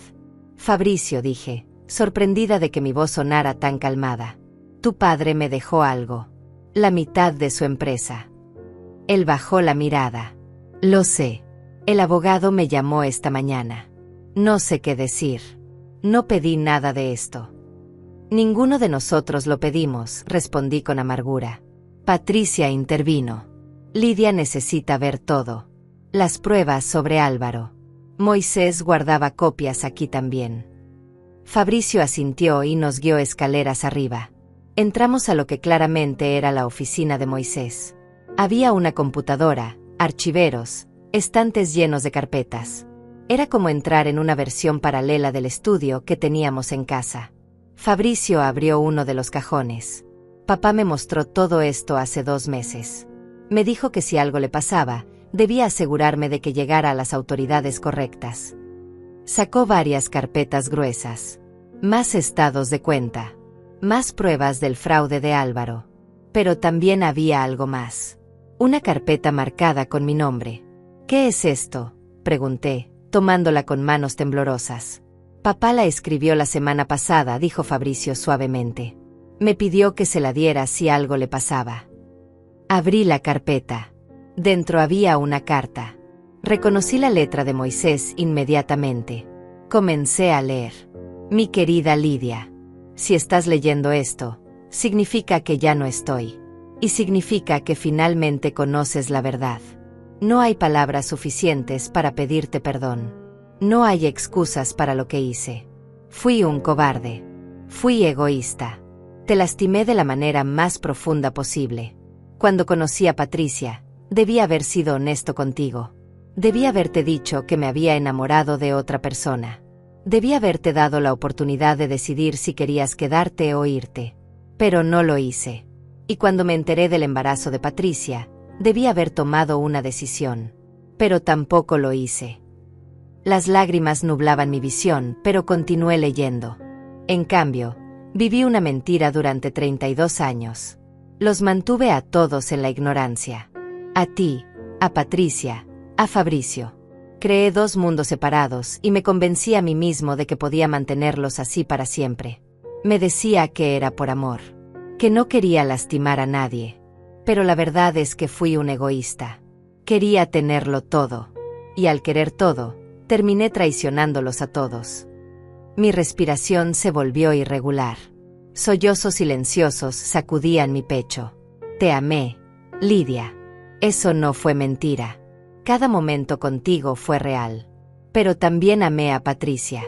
Fabricio, dije, sorprendida de que mi voz sonara tan calmada. Tu padre me dejó algo. La mitad de su empresa. Él bajó la mirada. Lo sé. El abogado me llamó esta mañana. No sé qué decir. No pedí nada de esto. Ninguno de nosotros lo pedimos, respondí con amargura. Patricia intervino. Lidia necesita ver todo. Las pruebas sobre Álvaro. Moisés guardaba copias aquí también. Fabricio asintió y nos guió escaleras arriba. Entramos a lo que claramente era la oficina de Moisés. Había una computadora, archiveros, estantes llenos de carpetas. Era como entrar en una versión paralela del estudio que teníamos en casa. Fabricio abrió uno de los cajones. Papá me mostró todo esto hace 2 meses. Me dijo que si algo le pasaba, debía asegurarme de que llegara a las autoridades correctas. Sacó varias carpetas gruesas. Más estados de cuenta. Más pruebas del fraude de Álvaro. Pero también había algo más. Una carpeta marcada con mi nombre. ¿Qué es esto?, pregunté, tomándola con manos temblorosas. Papá la escribió la semana pasada, dijo Fabricio suavemente. Me pidió que se la diera si algo le pasaba. Abrí la carpeta. Dentro había una carta. Reconocí la letra de Moisés inmediatamente. Comencé a leer. Mi querida Lidia, si estás leyendo esto, significa que ya no estoy. Y significa que finalmente conoces la verdad. No hay palabras suficientes para pedirte perdón. No hay excusas para lo que hice. Fui un cobarde. Fui egoísta. Te lastimé de la manera más profunda posible. Cuando conocí a Patricia, debí haber sido honesto contigo. Debí haberte dicho que me había enamorado de otra persona. Debí haberte dado la oportunidad de decidir si querías quedarte o irte. Pero no lo hice. Y cuando me enteré del embarazo de Patricia, debí haber tomado una decisión. Pero tampoco lo hice. Las lágrimas nublaban mi visión, pero continué leyendo. En cambio, viví una mentira durante 32 años. Los mantuve a todos en la ignorancia. A ti, a Patricia, a Fabricio. Creé 2 mundos separados y me convencí a mí mismo de que podía mantenerlos así para siempre. Me decía que era por amor, que no quería lastimar a nadie. Pero la verdad es que fui un egoísta. Quería tenerlo todo. Y al querer todo, terminé traicionándolos a todos. Mi respiración se volvió irregular. Sollozos silenciosos sacudían mi pecho. Te amé, Lidia. Eso no fue mentira. Cada momento contigo fue real. Pero también amé a Patricia.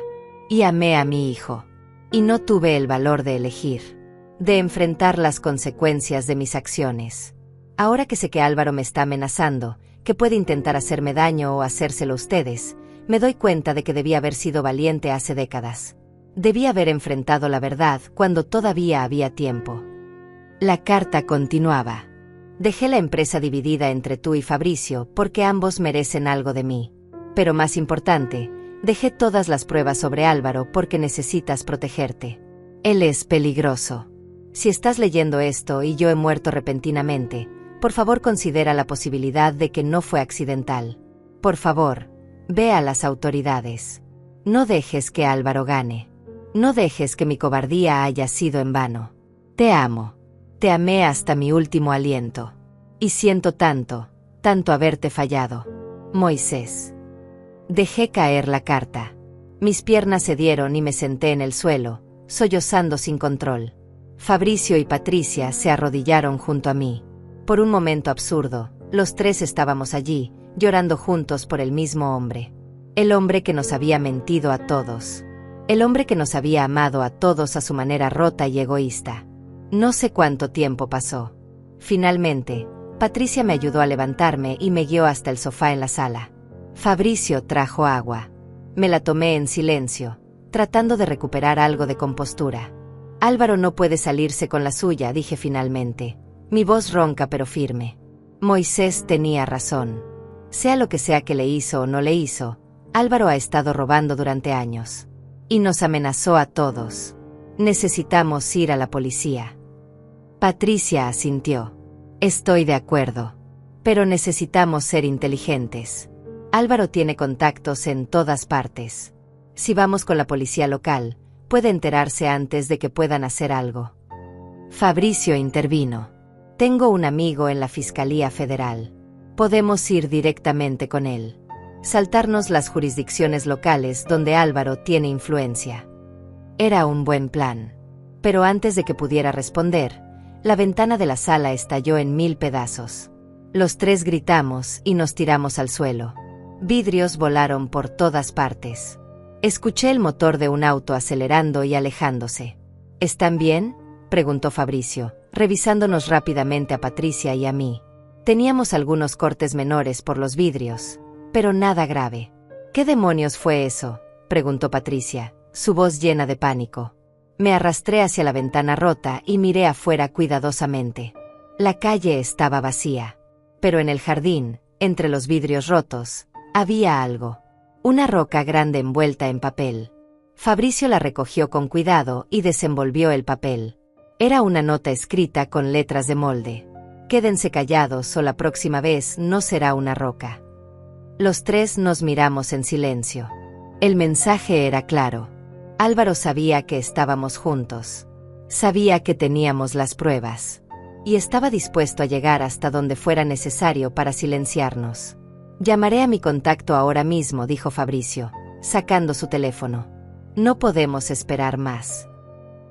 Y amé a mi hijo. Y no tuve el valor de elegir. De enfrentar las consecuencias de mis acciones. Ahora que sé que Álvaro me está amenazando, que puede intentar hacerme daño o hacérselo a ustedes, me doy cuenta de que debí haber sido valiente hace décadas. Debí haber enfrentado la verdad cuando todavía había tiempo. La carta continuaba. Dejé la empresa dividida entre tú y Fabricio porque ambos merecen algo de mí. Pero más importante, dejé todas las pruebas sobre Álvaro porque necesitas protegerte. Él es peligroso. Si estás leyendo esto y yo he muerto repentinamente, por favor considera la posibilidad de que no fue accidental. Por favor, ve a las autoridades. No dejes que Álvaro gane. No dejes que mi cobardía haya sido en vano. Te amo. Te amé hasta mi último aliento. Y siento tanto, tanto haberte fallado. Moisés. Dejé caer la carta. Mis piernas cedieron y me senté en el suelo, sollozando sin control. Fabricio y Patricia se arrodillaron junto a mí. Por un momento absurdo, los tres estábamos allí, llorando juntos por el mismo hombre. El hombre que nos había mentido a todos. El hombre que nos había amado a todos a su manera rota y egoísta. No sé cuánto tiempo pasó. Finalmente, Patricia me ayudó a levantarme y me guió hasta el sofá en la sala. Fabricio trajo agua. Me la tomé en silencio, tratando de recuperar algo de compostura. Álvaro no puede salirse con la suya, dije finalmente. Mi voz ronca pero firme. Moisés tenía razón. Sea lo que sea que le hizo o no le hizo, Álvaro ha estado robando durante años. Y nos amenazó a todos. Necesitamos ir a la policía. Patricia asintió. Estoy de acuerdo. Pero necesitamos ser inteligentes. Álvaro tiene contactos en todas partes. Si vamos con la policía local, puede enterarse antes de que puedan hacer algo. Fabricio intervino. Tengo un amigo en la Fiscalía Federal. Podemos ir directamente con él. Saltarnos las jurisdicciones locales donde Álvaro tiene influencia. Era un buen plan. Pero antes de que pudiera responder, la ventana de la sala estalló en 1000 pedazos. Los tres gritamos y nos tiramos al suelo. Vidrios volaron por todas partes. Escuché el motor de un auto acelerando y alejándose. ¿Están bien?, preguntó Fabricio, revisándonos rápidamente a Patricia y a mí. Teníamos algunos cortes menores por los vidrios, pero nada grave. ¿Qué demonios fue eso?, preguntó Patricia, su voz llena de pánico. Me arrastré hacia la ventana rota y miré afuera cuidadosamente. La calle estaba vacía. Pero en el jardín, entre los vidrios rotos, había algo. Una roca grande envuelta en papel. Fabricio la recogió con cuidado y desenvolvió el papel. Era una nota escrita con letras de molde. Quédense callados o la próxima vez no será una roca. Los tres nos miramos en silencio. El mensaje era claro. Álvaro sabía que estábamos juntos. Sabía que teníamos las pruebas. Y estaba dispuesto a llegar hasta donde fuera necesario para silenciarnos. Llamaré a mi contacto ahora mismo, dijo Fabricio, sacando su teléfono. No podemos esperar más.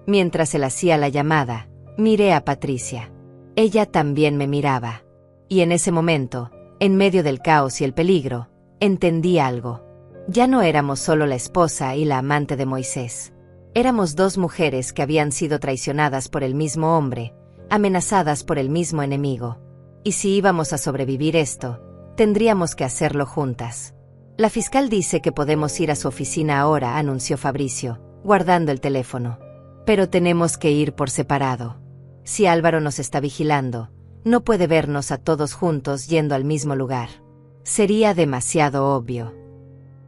Mientras él hacía la llamada, miré a Patricia. Ella también me miraba. Y en ese momento, en medio del caos y el peligro, entendí algo. Ya no éramos solo la esposa y la amante de Moisés. Éramos dos mujeres que habían sido traicionadas por el mismo hombre, amenazadas por el mismo enemigo. Y si íbamos a sobrevivir esto, tendríamos que hacerlo juntas. La fiscal dice que podemos ir a su oficina ahora, anunció Fabricio, guardando el teléfono. Pero tenemos que ir por separado. Si Álvaro nos está vigilando, no puede vernos a todos juntos yendo al mismo lugar. Sería demasiado obvio.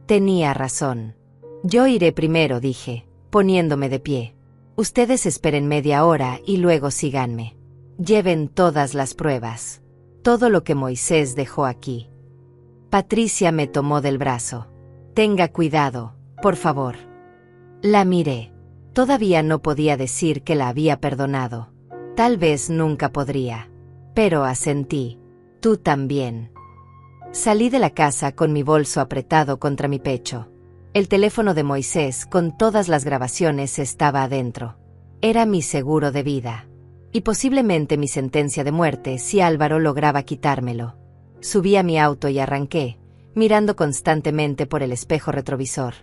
Tenía razón. Yo iré primero, dije, poniéndome de pie. Ustedes esperen media hora y luego síganme. Lleven todas las pruebas. Todo lo que Moisés dejó aquí. Patricia me tomó del brazo. Tenga cuidado, por favor. La miré. Todavía no podía decir que la había perdonado. Tal vez nunca podría. Pero asentí. Tú también. Salí de la casa con mi bolso apretado contra mi pecho. El teléfono de Moisés con todas las grabaciones estaba adentro. Era mi seguro de vida. Y posiblemente mi sentencia de muerte si Álvaro lograba quitármelo. Subí a mi auto y arranqué, mirando constantemente por el espejo retrovisor.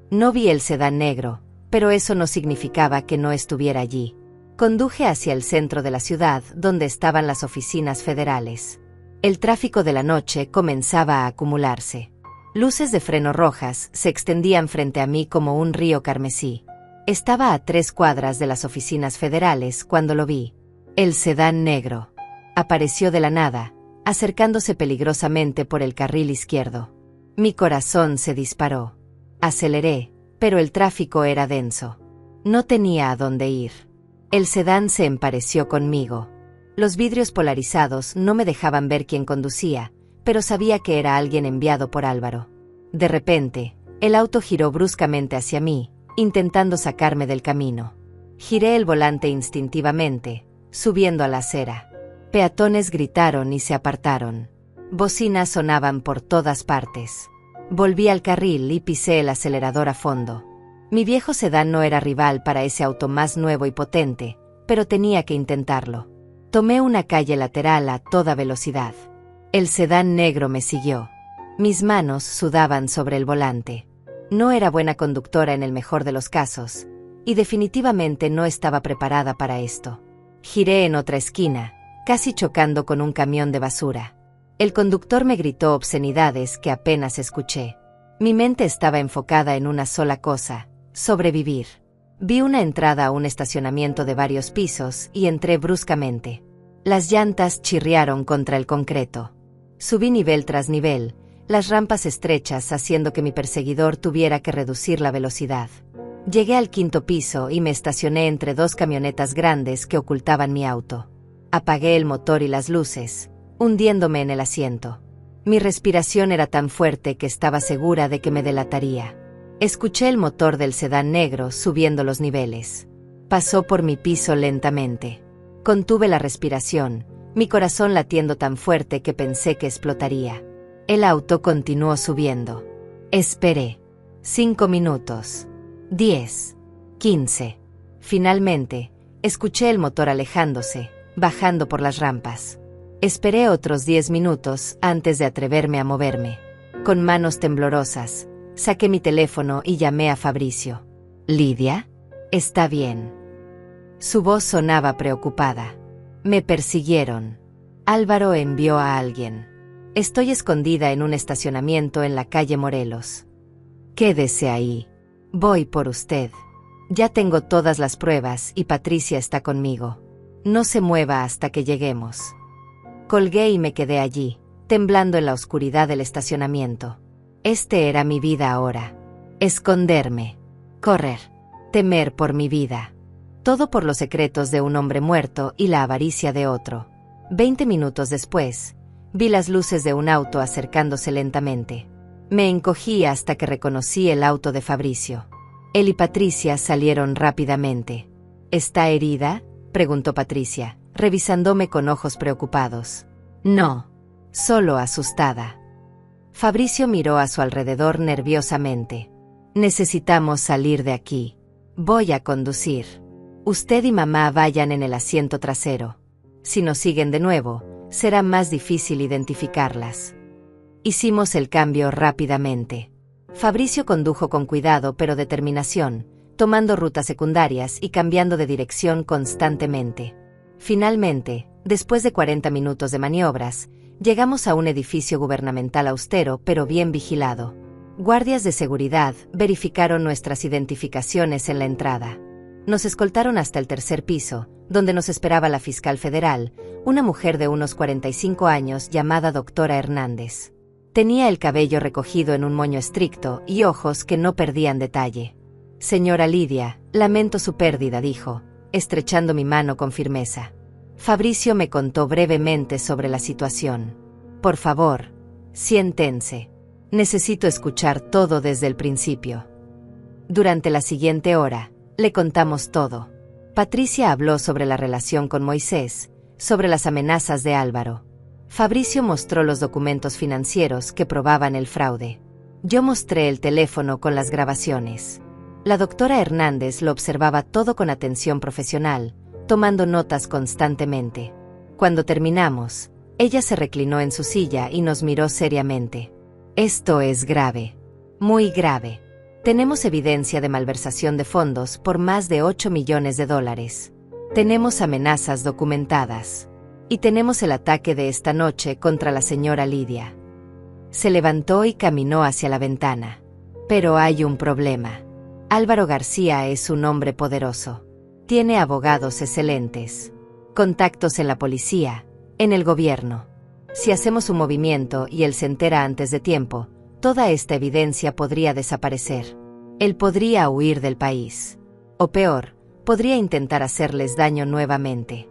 No vi el sedán negro, pero eso no significaba que no estuviera allí. Conduje hacia el centro de la ciudad, donde estaban las oficinas federales. El tráfico de la noche comenzaba a acumularse. Luces de freno rojas se extendían frente a mí como un río carmesí. Estaba a 3 cuadras de las oficinas federales cuando lo vi. El sedán negro. Apareció de la nada, acercándose peligrosamente por el carril izquierdo. Mi corazón se disparó. Aceleré, pero el tráfico era denso. No tenía a dónde ir. El sedán se empareció conmigo. Los vidrios polarizados no me dejaban ver quién conducía, pero sabía que era alguien enviado por Álvaro. De repente, el auto giró bruscamente hacia mí, intentando sacarme del camino. Giré el volante instintivamente, subiendo a la acera. Peatones gritaron y se apartaron. Bocinas sonaban por todas partes. Volví al carril y pisé el acelerador a fondo. Mi viejo sedán no era rival para ese auto más nuevo y potente, pero tenía que intentarlo. Tomé una calle lateral a toda velocidad. El sedán negro me siguió. Mis manos sudaban sobre el volante. No era buena conductora en el mejor de los casos, y definitivamente no estaba preparada para esto. Giré en otra esquina, casi chocando con un camión de basura. El conductor me gritó obscenidades que apenas escuché. Mi mente estaba enfocada en una sola cosa: sobrevivir. Vi una entrada a un estacionamiento de varios pisos y entré bruscamente. Las llantas chirriaron contra el concreto. Subí nivel tras nivel, las rampas estrechas haciendo que mi perseguidor tuviera que reducir la velocidad. Llegué al 5º piso y me estacioné entre dos camionetas grandes que ocultaban mi auto. Apagué el motor y las luces, hundiéndome en el asiento. Mi respiración era tan fuerte que estaba segura de que me delataría. Escuché el motor del sedán negro subiendo los niveles. Pasó por mi piso lentamente. Contuve la respiración, mi corazón latiendo tan fuerte que pensé que explotaría. El auto continuó subiendo. Esperé. 5 minutos. 10. 15. Finalmente, escuché el motor alejándose, bajando por las rampas. Esperé otros 10 minutos antes de atreverme a moverme. Con manos temblorosas, saqué mi teléfono y llamé a Fabricio. «¿Lidia? Está bien». Su voz sonaba preocupada. «Me persiguieron. Álvaro envió a alguien. Estoy escondida en un estacionamiento en la calle Morelos. Quédese ahí. Voy por usted. Ya tengo todas las pruebas y Patricia está conmigo. No se mueva hasta que lleguemos». Colgué y me quedé allí, temblando en la oscuridad del estacionamiento. Este era mi vida ahora. Esconderme. Correr. Temer por mi vida. Todo por los secretos de un hombre muerto y la avaricia de otro. 20 minutos después, vi las luces de un auto acercándose lentamente. Me encogí hasta que reconocí el auto de Fabricio. Él y Patricia salieron rápidamente. «¿Está herida?», preguntó Patricia, revisándome con ojos preocupados. «No, solo asustada». Fabricio miró a su alrededor nerviosamente. «Necesitamos salir de aquí. Voy a conducir. Usted y mamá vayan en el asiento trasero. Si nos siguen de nuevo, será más difícil identificarlas». Hicimos el cambio rápidamente. Fabricio condujo con cuidado pero determinación, tomando rutas secundarias y cambiando de dirección constantemente. Finalmente, después de 40 minutos de maniobras, llegamos a un edificio gubernamental austero pero bien vigilado. Guardias de seguridad verificaron nuestras identificaciones en la entrada. Nos escoltaron hasta el 3er piso, donde nos esperaba la fiscal federal, una mujer de unos 45 años llamada doctora Hernández. Tenía el cabello recogido en un moño estricto y ojos que no perdían detalle. «Señora Lidia, lamento su pérdida», dijo, estrechando mi mano con firmeza. Fabricio me contó brevemente sobre la situación. «Por favor, siéntense. Necesito escuchar todo desde el principio». Durante la siguiente hora, le contamos todo. Patricia habló sobre la relación con Moisés, sobre las amenazas de Álvaro. Fabricio mostró los documentos financieros que probaban el fraude. Yo mostré el teléfono con las grabaciones. La doctora Hernández lo observaba todo con atención profesional, tomando notas constantemente. Cuando terminamos, ella se reclinó en su silla y nos miró seriamente. «Esto es grave. Muy grave. Tenemos evidencia de malversación de fondos por más de $8 millones. Tenemos amenazas documentadas. Y tenemos el ataque de esta noche contra la señora Lidia». Se levantó y caminó hacia la ventana. «Pero hay un problema. Álvaro García es un hombre poderoso. Tiene abogados excelentes, contactos en la policía, en el gobierno. Si hacemos un movimiento y él se entera antes de tiempo, toda esta evidencia podría desaparecer. Él podría huir del país. O peor, podría intentar hacerles daño nuevamente».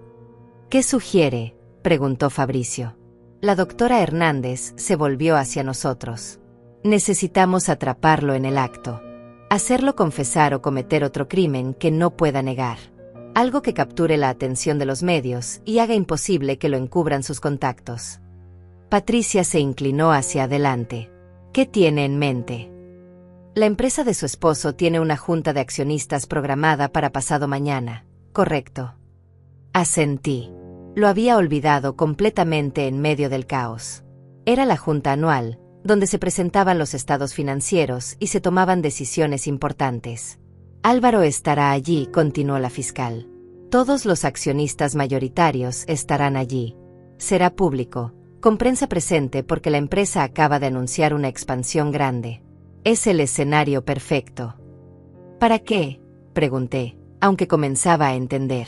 «¿Qué sugiere?», preguntó Fabricio. La doctora Hernández se volvió hacia nosotros. «Necesitamos atraparlo en el acto. Hacerlo confesar o cometer otro crimen que no pueda negar. Algo que capture la atención de los medios y haga imposible que lo encubran sus contactos». Patricia se inclinó hacia adelante. «¿Qué tiene en mente?». «La empresa de su esposo tiene una junta de accionistas programada para pasado mañana, ¿correcto?». Asentí. Lo había olvidado completamente en medio del caos. Era la junta anual, donde se presentaban los estados financieros y se tomaban decisiones importantes. Álvaro estará allí, continuó la fiscal. Todos los accionistas mayoritarios estarán allí. Será público, con prensa presente porque la empresa acaba de anunciar una expansión grande. Es el escenario perfecto. ¿Para qué?, pregunté, aunque comenzaba a entender.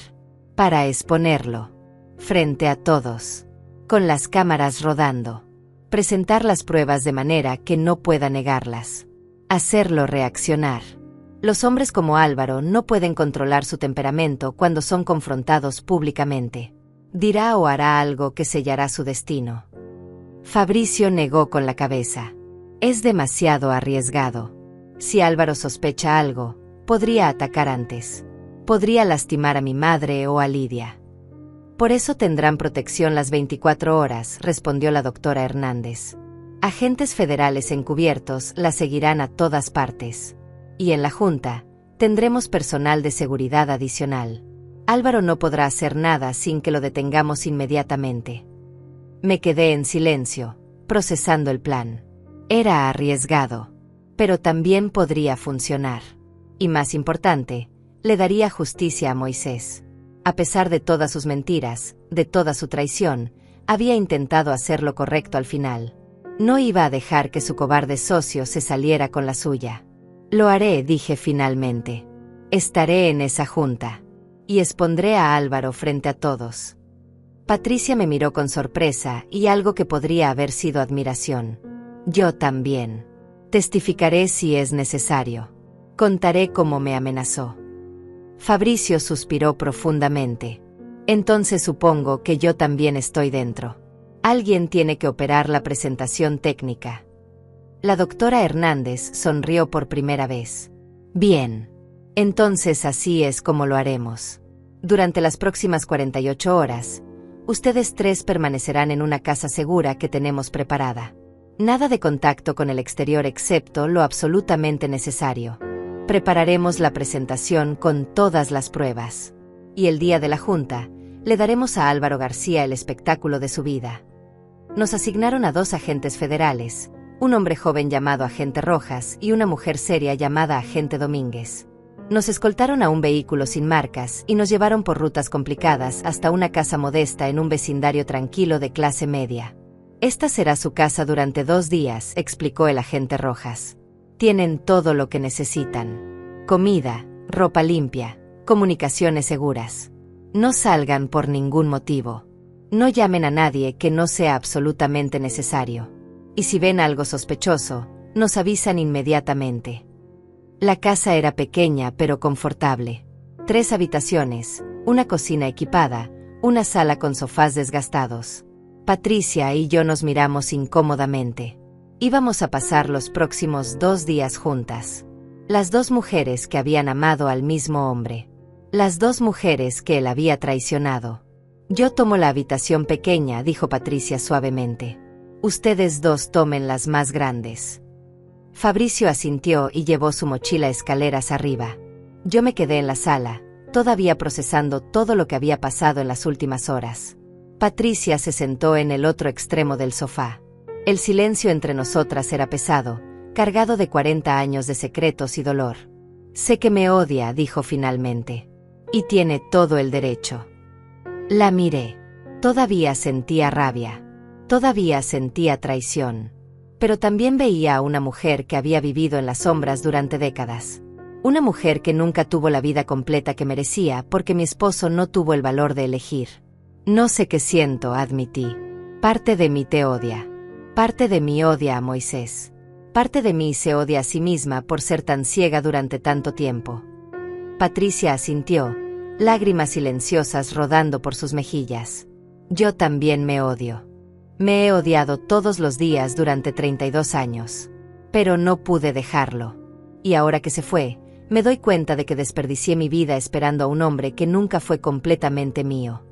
Para exponerlo. Frente a todos. Con las cámaras rodando. Presentar las pruebas de manera que no pueda negarlas. Hacerlo reaccionar. Los hombres como Álvaro no pueden controlar su temperamento cuando son confrontados públicamente. Dirá o hará algo que sellará su destino. Fabricio negó con la cabeza. Es demasiado arriesgado. Si Álvaro sospecha algo, podría atacar antes. Podría lastimar a mi madre o a Lidia. Por eso tendrán protección las 24 horas, respondió la doctora Hernández. Agentes federales encubiertos la seguirán a todas partes. Y en la Junta, tendremos personal de seguridad adicional. Álvaro no podrá hacer nada sin que lo detengamos inmediatamente. Me quedé en silencio, procesando el plan. Era arriesgado, pero también podría funcionar. Y más importante, le daría justicia a Moisés. A pesar de todas sus mentiras, de toda su traición, había intentado hacer lo correcto al final. No iba a dejar que su cobarde socio se saliera con la suya. Lo haré, dije finalmente. Estaré en esa junta. Y expondré a Álvaro frente a todos. Patricia me miró con sorpresa y algo que podría haber sido admiración. Yo también. Testificaré si es necesario. Contaré cómo me amenazó. Fabricio suspiró profundamente. Entonces supongo que yo también estoy dentro. Alguien tiene que operar la presentación técnica. La doctora Hernández sonrió por primera vez. Bien. Entonces así es como lo haremos. Durante las próximas 48 horas, ustedes tres permanecerán en una casa segura que tenemos preparada. Nada de contacto con el exterior excepto lo absolutamente necesario. Prepararemos la presentación con todas las pruebas. Y el día de la junta, le daremos a Álvaro García el espectáculo de su vida. Nos asignaron a 2 agentes federales, un hombre joven llamado Agente Rojas y una mujer seria llamada Agente Domínguez. Nos escoltaron a un vehículo sin marcas y nos llevaron por rutas complicadas hasta una casa modesta en un vecindario tranquilo de clase media. Esta será su casa durante 2 días, explicó el Agente Rojas. Tienen todo lo que necesitan. Comida, ropa limpia, comunicaciones seguras. No salgan por ningún motivo. No llamen a nadie que no sea absolutamente necesario. Y si ven algo sospechoso, nos avisan inmediatamente. La casa era pequeña pero confortable. 3 habitaciones, una cocina equipada, una sala con sofás desgastados. Patricia y yo nos miramos incómodamente. Íbamos a pasar los próximos 2 días juntas. Las 2 mujeres que habían amado al mismo hombre. Las 2 mujeres que él había traicionado. Yo tomo la habitación pequeña, dijo Patricia suavemente. Ustedes 2 tomen las más grandes. Fabricio asintió y llevó su mochila escaleras arriba. Yo me quedé en la sala, todavía procesando todo lo que había pasado en las últimas horas. Patricia se sentó en el otro extremo del sofá. El silencio entre nosotras era pesado, cargado de 40 años de secretos y dolor. Sé que me odia, dijo finalmente. Y tiene todo el derecho. La miré. Todavía sentía rabia. Todavía sentía traición. Pero también veía a una mujer que había vivido en las sombras durante décadas. Una mujer que nunca tuvo la vida completa que merecía porque mi esposo no tuvo el valor de elegir. No sé qué siento, admití. Parte de mí te odia. Parte de mí odia a Moisés. Parte de mí se odia a sí misma por ser tan ciega durante tanto tiempo. Patricia asintió, lágrimas silenciosas rodando por sus mejillas. Yo también me odio. Me he odiado todos los días durante 32 años. Pero no pude dejarlo. Y ahora que se fue, me doy cuenta de que desperdicié mi vida esperando a un hombre que nunca fue completamente mío.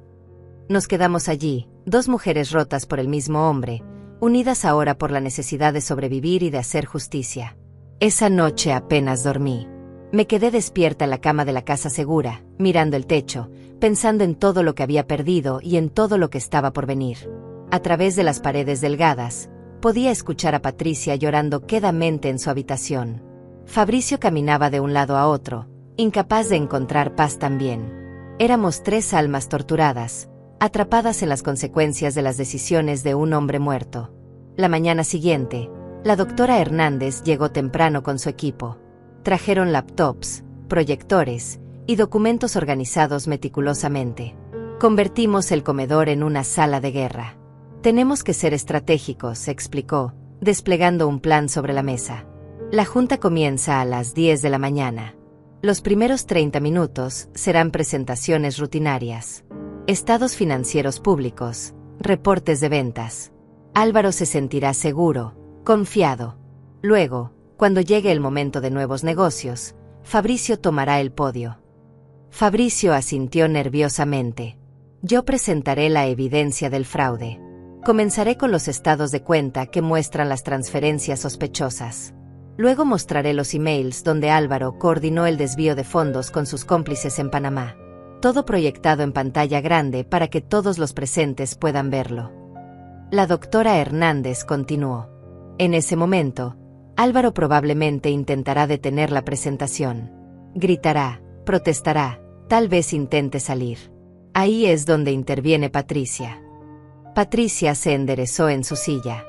Nos quedamos allí, 2 mujeres rotas por el mismo hombre, unidas ahora por la necesidad de sobrevivir y de hacer justicia. Esa noche apenas dormí. Me quedé despierta en la cama de la casa segura, mirando el techo, pensando en todo lo que había perdido y en todo lo que estaba por venir. A través de las paredes delgadas, podía escuchar a Patricia llorando quedamente en su habitación. Fabricio caminaba de un lado a otro, incapaz de encontrar paz también. Éramos 3 almas torturadas, atrapadas en las consecuencias de las decisiones de un hombre muerto. La mañana siguiente, la doctora Hernández llegó temprano con su equipo. Trajeron laptops, proyectores y documentos organizados meticulosamente. Convertimos el comedor en una sala de guerra. Tenemos que ser estratégicos, explicó, desplegando un plan sobre la mesa. La junta comienza a las 10 de la mañana. Los primeros 30 minutos serán presentaciones rutinarias. Estados financieros públicos, reportes de ventas. Álvaro se sentirá seguro, confiado. Luego, cuando llegue el momento de nuevos negocios, Fabricio tomará el podio. Fabricio asintió nerviosamente. Yo presentaré la evidencia del fraude. Comenzaré con los estados de cuenta que muestran las transferencias sospechosas. Luego mostraré los emails donde Álvaro coordinó el desvío de fondos con sus cómplices en Panamá. Todo proyectado en pantalla grande para que todos los presentes puedan verlo. La doctora Hernández continuó. En ese momento, Álvaro probablemente intentará detener la presentación. Gritará, protestará, tal vez intente salir. Ahí es donde interviene Patricia. Patricia se enderezó en su silla.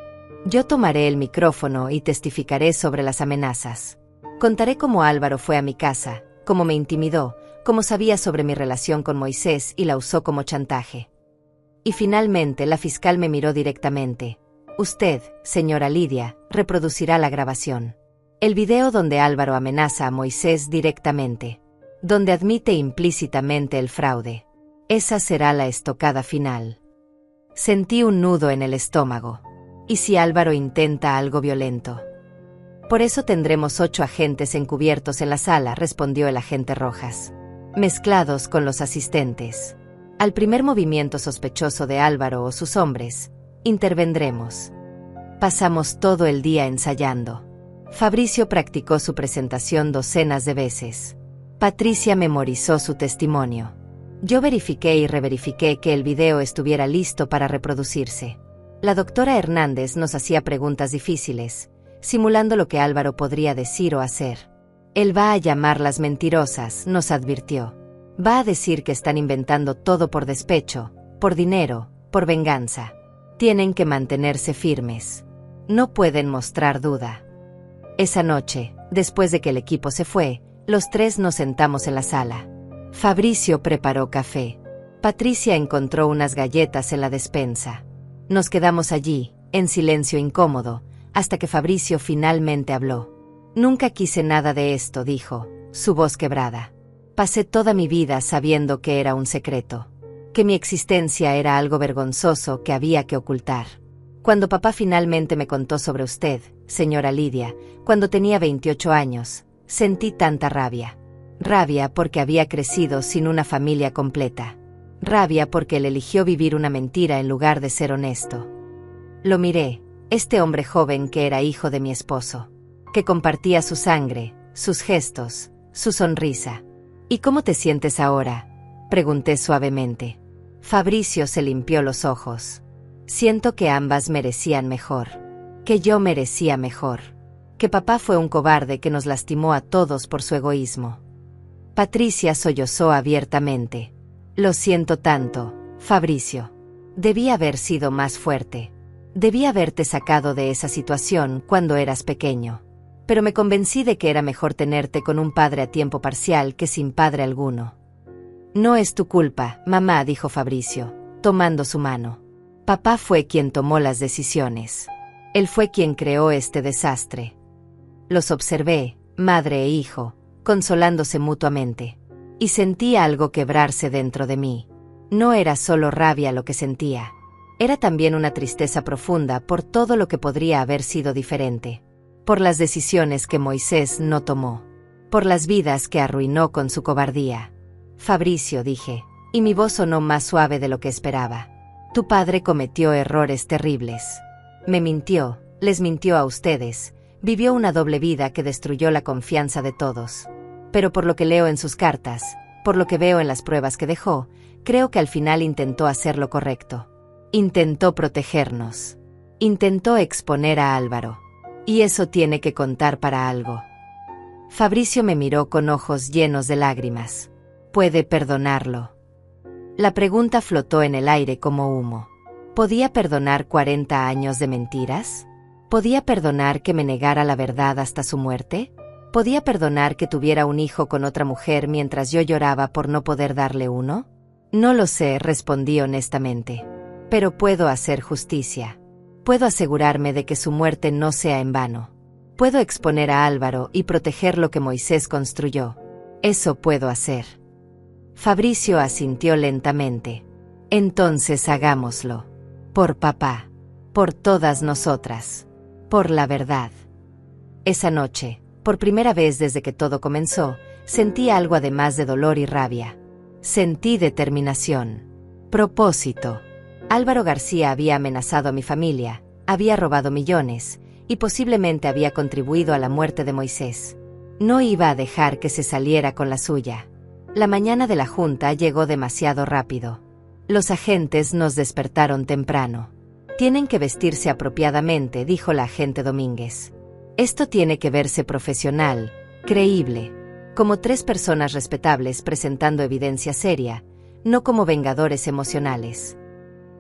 Yo tomaré el micrófono y testificaré sobre las amenazas. Contaré cómo Álvaro fue a mi casa, cómo me intimidó, cómo sabía sobre mi relación con Moisés y la usó como chantaje. Y finalmente la fiscal me miró directamente. Usted, señora Lidia, reproducirá la grabación. El video donde Álvaro amenaza a Moisés directamente. Donde admite implícitamente el fraude. Esa será la estocada final. Sentí un nudo en el estómago. ¿Y si Álvaro intenta algo violento? Por eso tendremos 8 agentes encubiertos en la sala, respondió el agente Rojas. Mezclados con los asistentes. Al primer movimiento sospechoso de Álvaro o sus hombres, intervendremos. Pasamos todo el día ensayando. Fabricio practicó su presentación docenas de veces. Patricia memorizó su testimonio. Yo verifiqué y reverifiqué que el video estuviera listo para reproducirse. La doctora Hernández nos hacía preguntas difíciles, simulando lo que Álvaro podría decir o hacer. Él va a llamarlas mentirosas, nos advirtió. Va a decir que están inventando todo por despecho, por dinero, por venganza. Tienen que mantenerse firmes. No pueden mostrar duda. Esa noche, después de que el equipo se fue, los 3 nos sentamos en la sala. Fabricio preparó café. Patricia encontró unas galletas en la despensa. Nos quedamos allí, en silencio incómodo, hasta que Fabricio finalmente habló. Nunca quise nada de esto, dijo, su voz quebrada. Pasé toda mi vida sabiendo que era un secreto, que mi existencia era algo vergonzoso que había que ocultar. Cuando papá finalmente me contó sobre usted, señora Lidia, cuando tenía 28 años, sentí tanta rabia. Rabia porque había crecido sin una familia completa. Rabia porque él eligió vivir una mentira en lugar de ser honesto. Lo miré, este hombre joven que era hijo de mi esposo, que compartía su sangre, sus gestos, su sonrisa. ¿Y cómo te sientes ahora?, pregunté suavemente. Fabricio se limpió los ojos. Siento que ambas merecían mejor. Que yo merecía mejor. Que papá fue un cobarde que nos lastimó a todos por su egoísmo. Patricia sollozó abiertamente. Lo siento tanto, Fabricio. Debí haber sido más fuerte. Debí haberte sacado de esa situación cuando eras pequeño. Pero me convencí de que era mejor tenerte con un padre a tiempo parcial que sin padre alguno. No es tu culpa, mamá, dijo Fabricio, tomando su mano. Papá fue quien tomó las decisiones. Él fue quien creó este desastre. Los observé, madre e hijo, consolándose mutuamente. Y sentí algo quebrarse dentro de mí. No era solo rabia lo que sentía. Era también una tristeza profunda por todo lo que podría haber sido diferente. Por las decisiones que Moisés no tomó. Por las vidas que arruinó con su cobardía. Fabricio, dije, y mi voz sonó más suave de lo que esperaba. Tu padre cometió errores terribles. Me mintió, les mintió a ustedes, vivió una doble vida que destruyó la confianza de todos. Pero por lo que leo en sus cartas, Por lo que veo en las pruebas que dejó, creo que al final intentó hacer lo correcto. Intentó protegernos. Intentó exponer a Álvaro. Y eso tiene que contar para algo. Fabricio me miró con ojos llenos de lágrimas. ¿Puede perdonarlo? La pregunta flotó en el aire como humo. ¿Podía perdonar 40 años de mentiras? ¿Podía perdonar que me negara la verdad hasta su muerte? ¿Podía perdonar que tuviera un hijo con otra mujer mientras yo lloraba por no poder darle uno? No lo sé, respondí honestamente. Pero puedo hacer justicia. Puedo asegurarme de que su muerte no sea en vano. Puedo exponer a Álvaro y proteger lo que Moisés construyó. Eso puedo hacer. Fabricio asintió lentamente. Entonces hagámoslo. Por papá. Por todas nosotras. Por la verdad. Esa noche, por primera vez desde que todo comenzó, sentí algo además de dolor y rabia. Sentí determinación. Propósito. Álvaro García había amenazado a mi familia, había robado millones, y posiblemente había contribuido a la muerte de Moisés. No iba a dejar que se saliera con la suya. La mañana de la junta llegó demasiado rápido. Los agentes nos despertaron temprano. Tienen que vestirse apropiadamente, dijo la agente Domínguez. Esto tiene que verse profesional, creíble, como 3 personas respetables presentando evidencia seria, no como vengadores emocionales.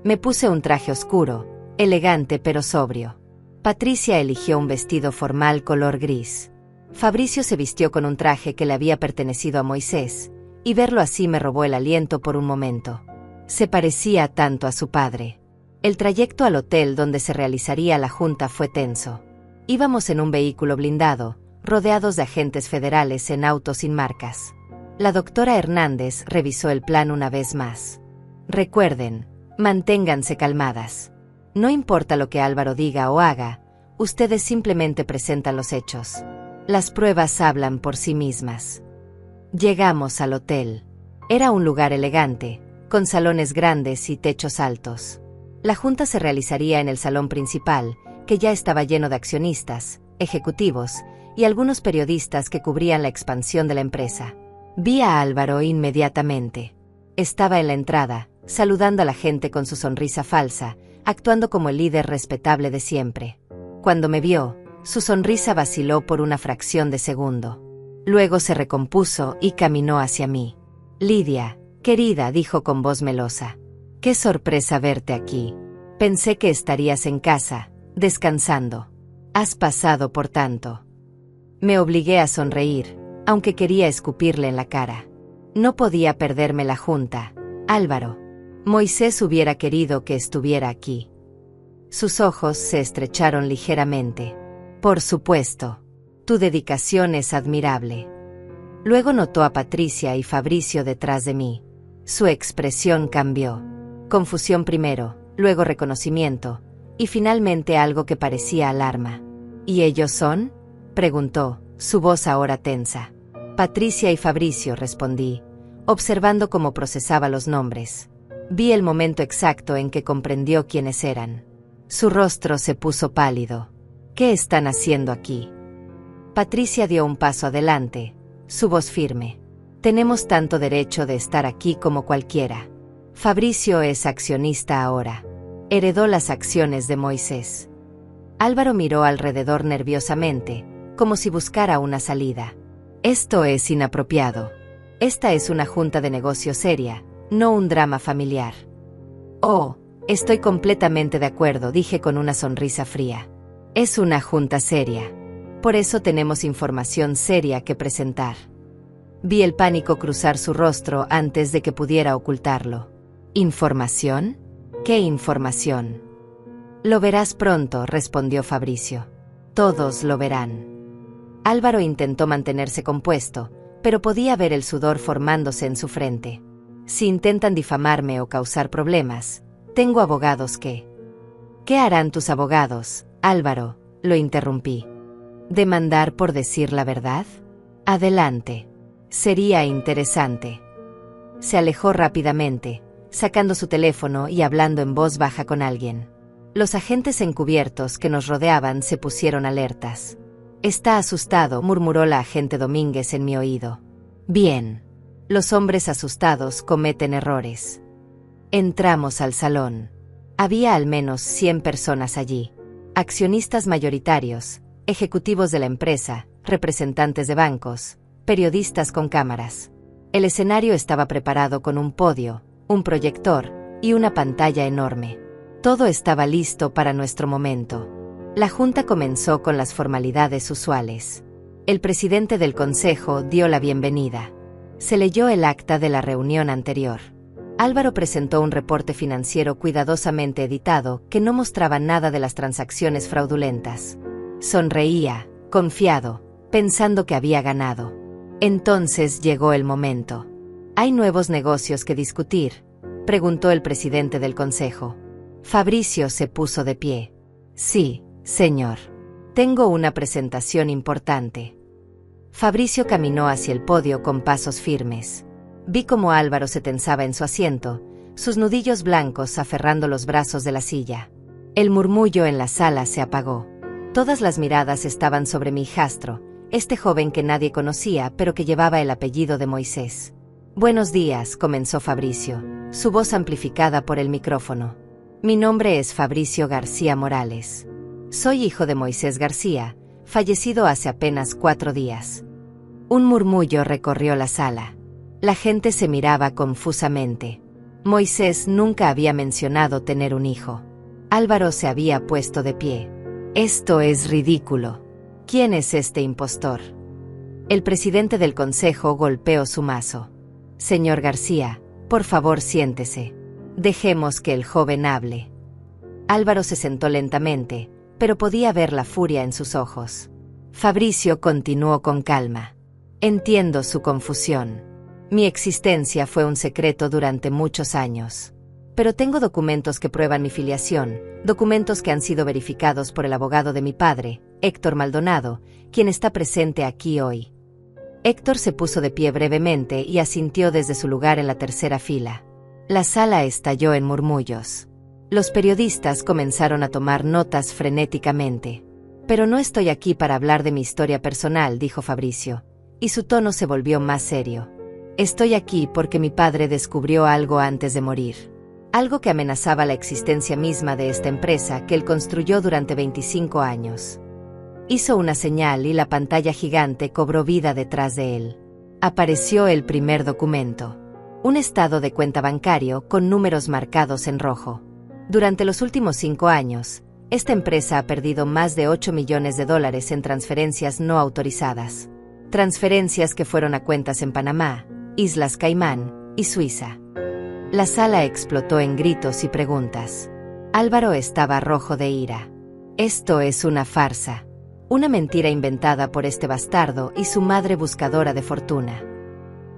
Me puse un traje oscuro, elegante pero sobrio. Patricia eligió un vestido formal color gris. Fabricio se vistió con un traje que le había pertenecido a Moisés, y verlo así me robó el aliento por un momento. Se parecía tanto a su padre. El trayecto al hotel donde se realizaría la junta fue tenso. Íbamos en un vehículo blindado, rodeados de agentes federales en autos sin marcas. La doctora Hernández revisó el plan una vez más. Recuerden, manténganse calmadas. No importa lo que Álvaro diga o haga, ustedes simplemente presentan los hechos. Las pruebas hablan por sí mismas. Llegamos al hotel. Era un lugar elegante, con salones grandes y techos altos. La junta se realizaría en el salón principal, que ya estaba lleno de accionistas, ejecutivos y algunos periodistas que cubrían la expansión de la empresa. Vi a Álvaro inmediatamente. Estaba en la entrada, saludando a la gente con su sonrisa falsa, actuando como el líder respetable de siempre. Cuando me vio, su sonrisa vaciló por una fracción de segundo. Luego se recompuso y caminó hacia mí. Lidia, querida, dijo con voz melosa. Qué sorpresa verte aquí. Pensé que estarías en casa, descansando. Has pasado por tanto. Me obligué a sonreír, aunque quería escupirle en la cara. No podía perderme la junta. Álvaro. Moisés hubiera querido que estuviera aquí. Sus ojos se estrecharon ligeramente. Por supuesto. Tu dedicación es admirable. Luego notó a Patricia y Fabricio detrás de mí. Su expresión cambió. Confusión primero, luego reconocimiento, y finalmente algo que parecía alarma. ¿Y ellos son?, preguntó, su voz ahora tensa. Patricia y Fabricio, respondí, observando cómo procesaba los nombres. Vi el momento exacto en que comprendió quiénes eran. Su rostro se puso pálido. ¿Qué están haciendo aquí? Patricia dio un paso adelante, su voz firme. Tenemos tanto derecho de estar aquí como cualquiera. Fabricio es accionista ahora. Heredó las acciones de Moisés. Álvaro miró alrededor nerviosamente, como si buscara una salida. Esto es inapropiado. Esta es una junta de negocios seria, no un drama familiar. Oh, estoy completamente de acuerdo, dije con una sonrisa fría. Es una junta seria. Por eso tenemos información seria que presentar. Vi el pánico cruzar su rostro antes de que pudiera ocultarlo. ¿Información? ¿Qué información? Lo verás pronto, respondió Fabricio. Todos lo verán. Álvaro intentó mantenerse compuesto, pero podía ver el sudor formándose en su frente. Si intentan difamarme o causar problemas, tengo abogados que... ¿Qué harán tus abogados, Álvaro?, lo interrumpí. ¿Demandar por decir la verdad? Adelante. Sería interesante. Se alejó rápidamente, sacando su teléfono y hablando en voz baja con alguien. Los agentes encubiertos que nos rodeaban se pusieron alertas. Está asustado, murmuró la agente Domínguez en mi oído. Bien. Los hombres asustados cometen errores. Entramos al salón. Había al menos 100 personas allí. Accionistas mayoritarios, ejecutivos de la empresa, representantes de bancos, periodistas con cámaras. El escenario estaba preparado con un podio, un proyector y una pantalla enorme. Todo estaba listo para nuestro momento. La junta comenzó con las formalidades usuales. El presidente del consejo dio la bienvenida. Se leyó el acta de la reunión anterior. Álvaro presentó un reporte financiero cuidadosamente editado que no mostraba nada de las transacciones fraudulentas. Sonreía, confiado, pensando que había ganado. Entonces llegó el momento. ¿Hay nuevos negocios que discutir?, preguntó el presidente del consejo. Fabricio se puso de pie. Sí, señor. Tengo una presentación importante. Fabricio caminó hacia el podio con pasos firmes. Vi cómo Álvaro se tensaba en su asiento, sus nudillos blancos aferrando los brazos de la silla. El murmullo en la sala se apagó. Todas las miradas estaban sobre mi hijastro, este joven que nadie conocía pero que llevaba el apellido de Moisés. Buenos días, comenzó Fabricio, su voz amplificada por el micrófono. Mi nombre es Fabricio García Morales. Soy hijo de Moisés García, fallecido hace apenas 4 días. Un murmullo recorrió la sala. La gente se miraba confusamente. Moisés nunca había mencionado tener un hijo. Álvaro se había puesto de pie. Esto es ridículo. ¿Quién es este impostor? El presidente del consejo golpeó su mazo. Señor García, por favor siéntese. Dejemos que el joven hable. Álvaro se sentó lentamente, pero podía ver la furia en sus ojos. Fabricio continuó con calma. Entiendo su confusión. Mi existencia fue un secreto durante muchos años. Pero tengo documentos que prueban mi filiación, documentos que han sido verificados por el abogado de mi padre, Héctor Maldonado, quien está presente aquí hoy. Héctor se puso de pie brevemente y asintió desde su lugar en la tercera fila. La sala estalló en murmullos. Los periodistas comenzaron a tomar notas frenéticamente. Pero no estoy aquí para hablar de mi historia personal, dijo Fabricio, y su tono se volvió más serio. Estoy aquí porque mi padre descubrió algo antes de morir. Algo que amenazaba la existencia misma de esta empresa que él construyó durante 25 años. Hizo una señal y la pantalla gigante cobró vida detrás de él. Apareció el primer documento. Un estado de cuenta bancario con números marcados en rojo. Durante los últimos 5 años, esta empresa ha perdido más de $8 millones en transferencias no autorizadas. Transferencias que fueron a cuentas en Panamá, Islas Caimán y Suiza. La sala explotó en gritos y preguntas. Álvaro estaba rojo de ira. Esto es una farsa. Una mentira inventada por este bastardo y su madre buscadora de fortuna.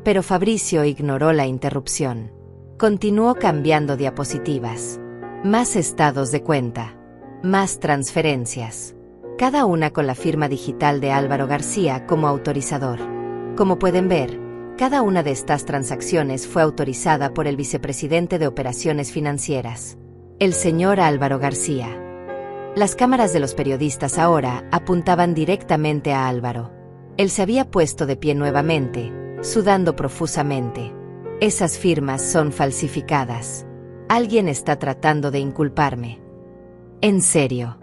Pero Fabricio ignoró la interrupción. Continuó cambiando diapositivas. Más estados de cuenta. Más transferencias. Cada una con la firma digital de Álvaro García como autorizador. Como pueden ver, cada una de estas transacciones fue autorizada por el vicepresidente de Operaciones Financieras, el señor Álvaro García. Las cámaras de los periodistas ahora apuntaban directamente a Álvaro. Él se había puesto de pie nuevamente, sudando profusamente. Esas firmas son falsificadas. Alguien está tratando de inculparme. En serio.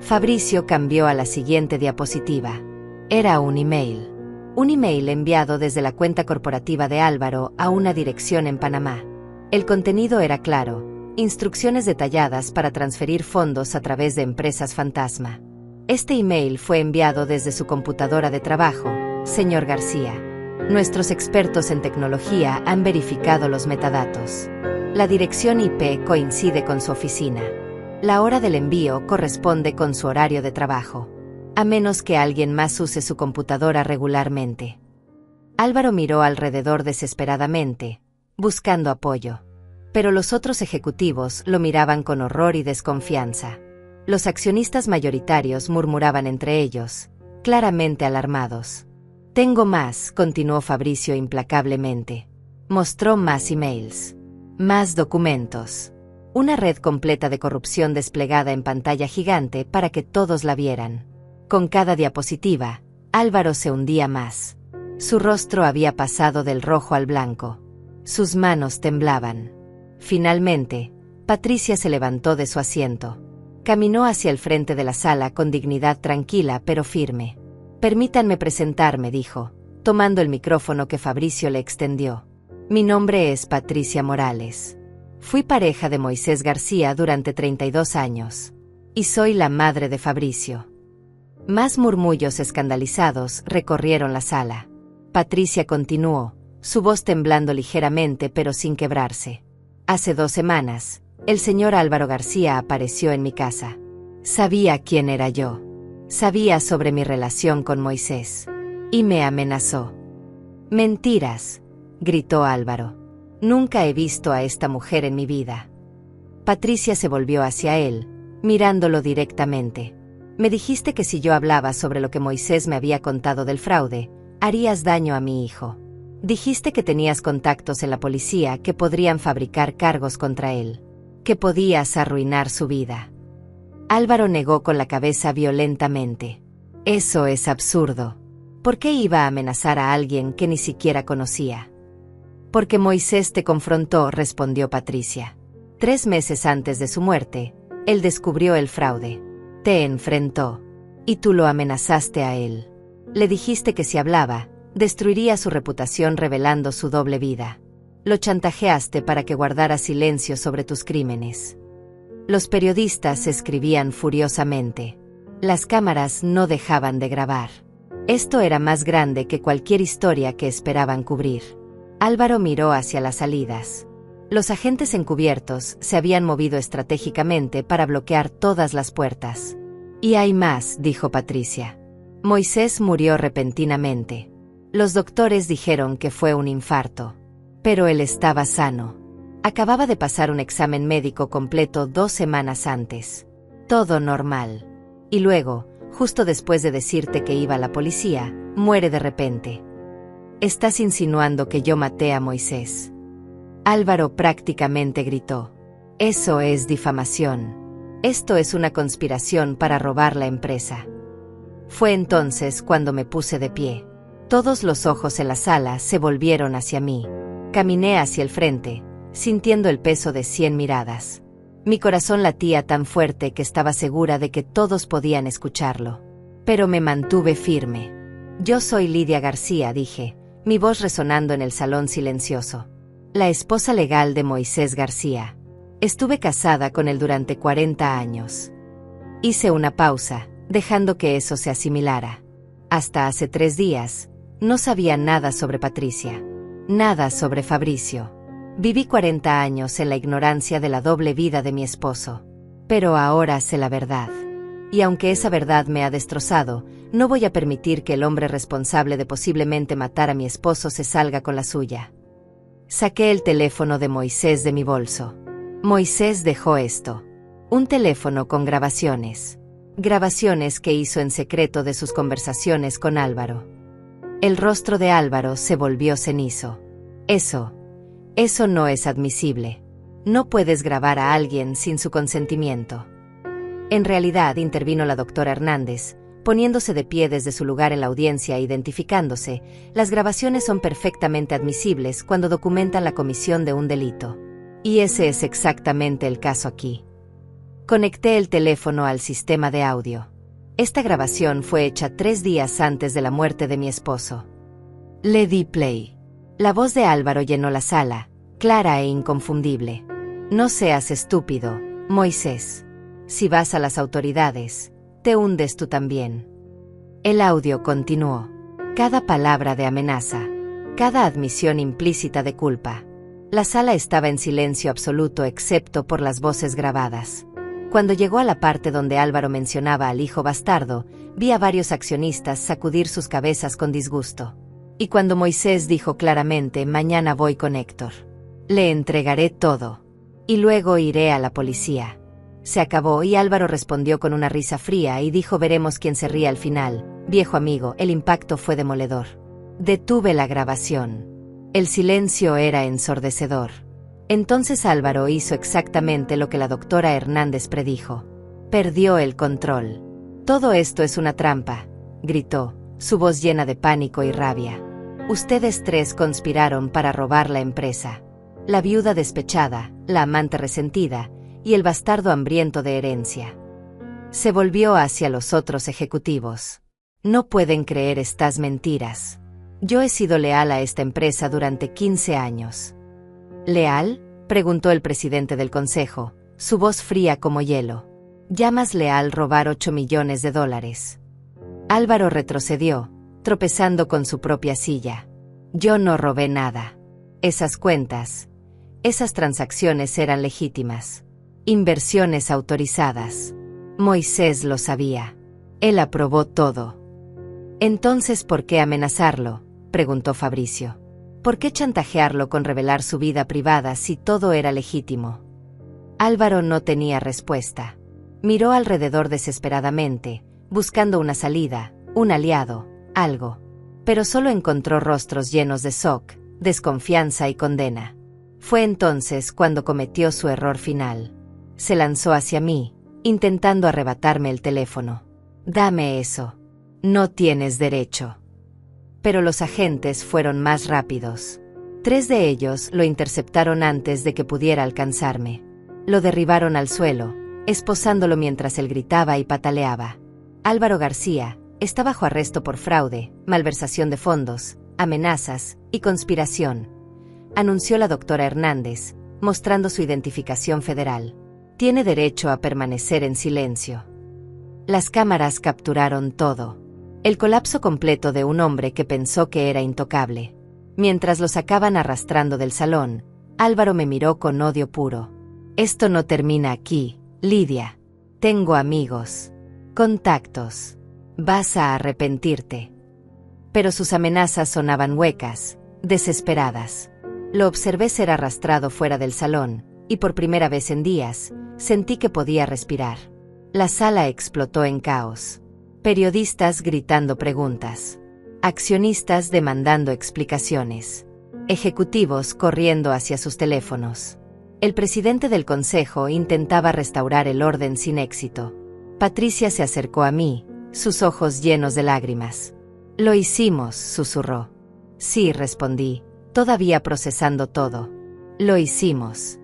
Fabricio cambió a la siguiente diapositiva. Era un email. Un email enviado desde la cuenta corporativa de Álvaro a una dirección en Panamá. El contenido era claro. Instrucciones detalladas para transferir fondos a través de empresas fantasma. Este email fue enviado desde su computadora de trabajo, señor García. Nuestros expertos en tecnología han verificado los metadatos. La dirección IP coincide con su oficina. La hora del envío corresponde con su horario de trabajo. A menos que alguien más use su computadora regularmente. Álvaro miró alrededor desesperadamente, buscando apoyo. Pero los otros ejecutivos lo miraban con horror y desconfianza. Los accionistas mayoritarios murmuraban entre ellos, claramente alarmados. Tengo más, continuó Fabricio implacablemente. Mostró más emails. Más documentos. Una red completa de corrupción desplegada en pantalla gigante para que todos la vieran. Con cada diapositiva, Álvaro se hundía más. Su rostro había pasado del rojo al blanco. Sus manos temblaban. Finalmente, Patricia se levantó de su asiento. Caminó hacia el frente de la sala con dignidad tranquila pero firme. «Permítanme presentarme», dijo, tomando el micrófono que Fabricio le extendió. «Mi nombre es Patricia Morales. Fui pareja de Moisés García durante 32 años. Y soy la madre de Fabricio». Más murmullos escandalizados recorrieron la sala. Patricia continuó, su voz temblando ligeramente pero sin quebrarse. «Hace 2 semanas, el señor Álvaro García apareció en mi casa. Sabía quién era yo. Sabía sobre mi relación con Moisés. Y me amenazó». «Mentiras», gritó Álvaro. «Nunca he visto a esta mujer en mi vida». Patricia se volvió hacia él, mirándolo directamente. «Me dijiste que si yo hablaba sobre lo que Moisés me había contado del fraude, harías daño a mi hijo. Dijiste que tenías contactos en la policía que podrían fabricar cargos contra él, que podías arruinar su vida». Álvaro negó con la cabeza violentamente. «Eso es absurdo. ¿Por qué iba a amenazar a alguien que ni siquiera conocía?» «Porque Moisés te confrontó», respondió Patricia. «3 meses antes de su muerte, él descubrió el fraude. Te enfrentó. Y tú lo amenazaste a él. Le dijiste que si hablaba, destruiría su reputación revelando su doble vida. Lo chantajeaste para que guardara silencio sobre tus crímenes». Los periodistas escribían furiosamente. Las cámaras no dejaban de grabar. Esto era más grande que cualquier historia que esperaban cubrir. Álvaro miró hacia las salidas. Los agentes encubiertos se habían movido estratégicamente para bloquear todas las puertas. «Y hay más», dijo Patricia. «Moisés murió repentinamente. Los doctores dijeron que fue un infarto. Pero él estaba sano. Acababa de pasar un examen médico completo 2 semanas antes. Todo normal. Y luego, justo después de decirte que iba a la policía, muere de repente. Estás insinuando que yo maté a Moisés». Álvaro prácticamente gritó. «Eso es difamación. Esto es una conspiración para robar la empresa». Fue entonces cuando me puse de pie. Todos los ojos en la sala se volvieron hacia mí. Caminé hacia el frente, sintiendo el peso de 100 miradas. Mi corazón latía tan fuerte que estaba segura de que todos podían escucharlo. Pero me mantuve firme. «Yo soy Lidia García», dije, mi voz resonando en el salón silencioso. «La esposa legal de Moisés García. Estuve casada con él durante 40 años». Hice una pausa, dejando que eso se asimilara. Hasta hace 3 días, no sabía nada sobre Patricia. Nada sobre Fabricio. Viví 40 años en la ignorancia de la doble vida de mi esposo. Pero ahora sé la verdad. Y aunque esa verdad me ha destrozado, no voy a permitir que el hombre responsable de posiblemente matar a mi esposo se salga con la suya. Saqué el teléfono de Moisés de mi bolso. Moisés dejó esto. Un teléfono con grabaciones. Grabaciones que hizo en secreto de sus conversaciones con Álvaro. El rostro de Álvaro se volvió cenizo. Eso no es admisible. No puedes grabar a alguien sin su consentimiento. En realidad, intervino la doctora Hernández, poniéndose de pie desde su lugar en la audiencia e identificándose. Las grabaciones son perfectamente admisibles cuando documentan la comisión de un delito. Y ese es exactamente el caso aquí. Conecté el teléfono al sistema de audio. Esta grabación fue hecha 3 días antes de la muerte de mi esposo. Le di play. La voz de Álvaro llenó la sala, clara e inconfundible. «No seas estúpido, Moisés. Si vas a las autoridades, te hundes tú también». El audio continuó. Cada palabra de amenaza, cada admisión implícita de culpa. La sala estaba en silencio absoluto excepto por las voces grabadas. Cuando llegó a la parte donde Álvaro mencionaba al hijo bastardo, vi a varios accionistas sacudir sus cabezas con disgusto. Y cuando Moisés dijo claramente: «Mañana voy con Héctor. Le entregaré todo. Y luego iré a la policía». Se acabó y Álvaro respondió con una risa fría y dijo: «Veremos quién se ríe al final, viejo amigo». El impacto fue demoledor. Detuve la grabación. El silencio era ensordecedor. Entonces Álvaro hizo exactamente lo que la doctora Hernández predijo. Perdió el control. «Todo esto es una trampa», gritó, su voz llena de pánico y rabia. Ustedes tres conspiraron para robar la empresa. La viuda despechada, la amante resentida y el bastardo hambriento de herencia. Se volvió hacia los otros ejecutivos. No pueden creer estas mentiras. Yo he sido leal a esta empresa durante 15 años. ¿Leal?, preguntó el presidente del consejo, su voz fría como hielo. ¿Llamas leal robar $8 millones? Álvaro retrocedió, tropezando con su propia silla. Yo no robé nada. Esas cuentas, esas transacciones eran legítimas. Inversiones autorizadas. Moisés lo sabía. Él aprobó todo. Entonces, ¿por qué amenazarlo?, preguntó Fabricio. ¿Por qué chantajearlo con revelar su vida privada si todo era legítimo? Álvaro no tenía respuesta. Miró alrededor desesperadamente, buscando una salida, un aliado, algo. Pero solo encontró rostros llenos de shock, desconfianza y condena. Fue entonces cuando cometió su error final. Se lanzó hacia mí, intentando arrebatarme el teléfono. «Dame eso. No tienes derecho». Pero los agentes fueron más rápidos. 3 de ellos lo interceptaron antes de que pudiera alcanzarme. Lo derribaron al suelo, esposándolo mientras él gritaba y pataleaba. Álvaro García está bajo arresto por fraude, malversación de fondos, amenazas y conspiración, anunció la doctora Hernández, mostrando su identificación federal. Tiene derecho a permanecer en silencio. Las cámaras capturaron todo. El colapso completo de un hombre que pensó que era intocable. Mientras lo sacaban arrastrando del salón, Álvaro me miró con odio puro. «Esto no termina aquí, Lidia. Tengo amigos. Contactos. Vas a arrepentirte». Pero sus amenazas sonaban huecas, desesperadas. Lo observé ser arrastrado fuera del salón, y por primera vez en días, sentí que podía respirar. La sala explotó en caos. Periodistas gritando preguntas. Accionistas demandando explicaciones. Ejecutivos corriendo hacia sus teléfonos. El presidente del consejo intentaba restaurar el orden sin éxito. Patricia se acercó a mí, sus ojos llenos de lágrimas. «Lo hicimos», susurró. «Sí», respondí, todavía procesando todo. «Lo hicimos».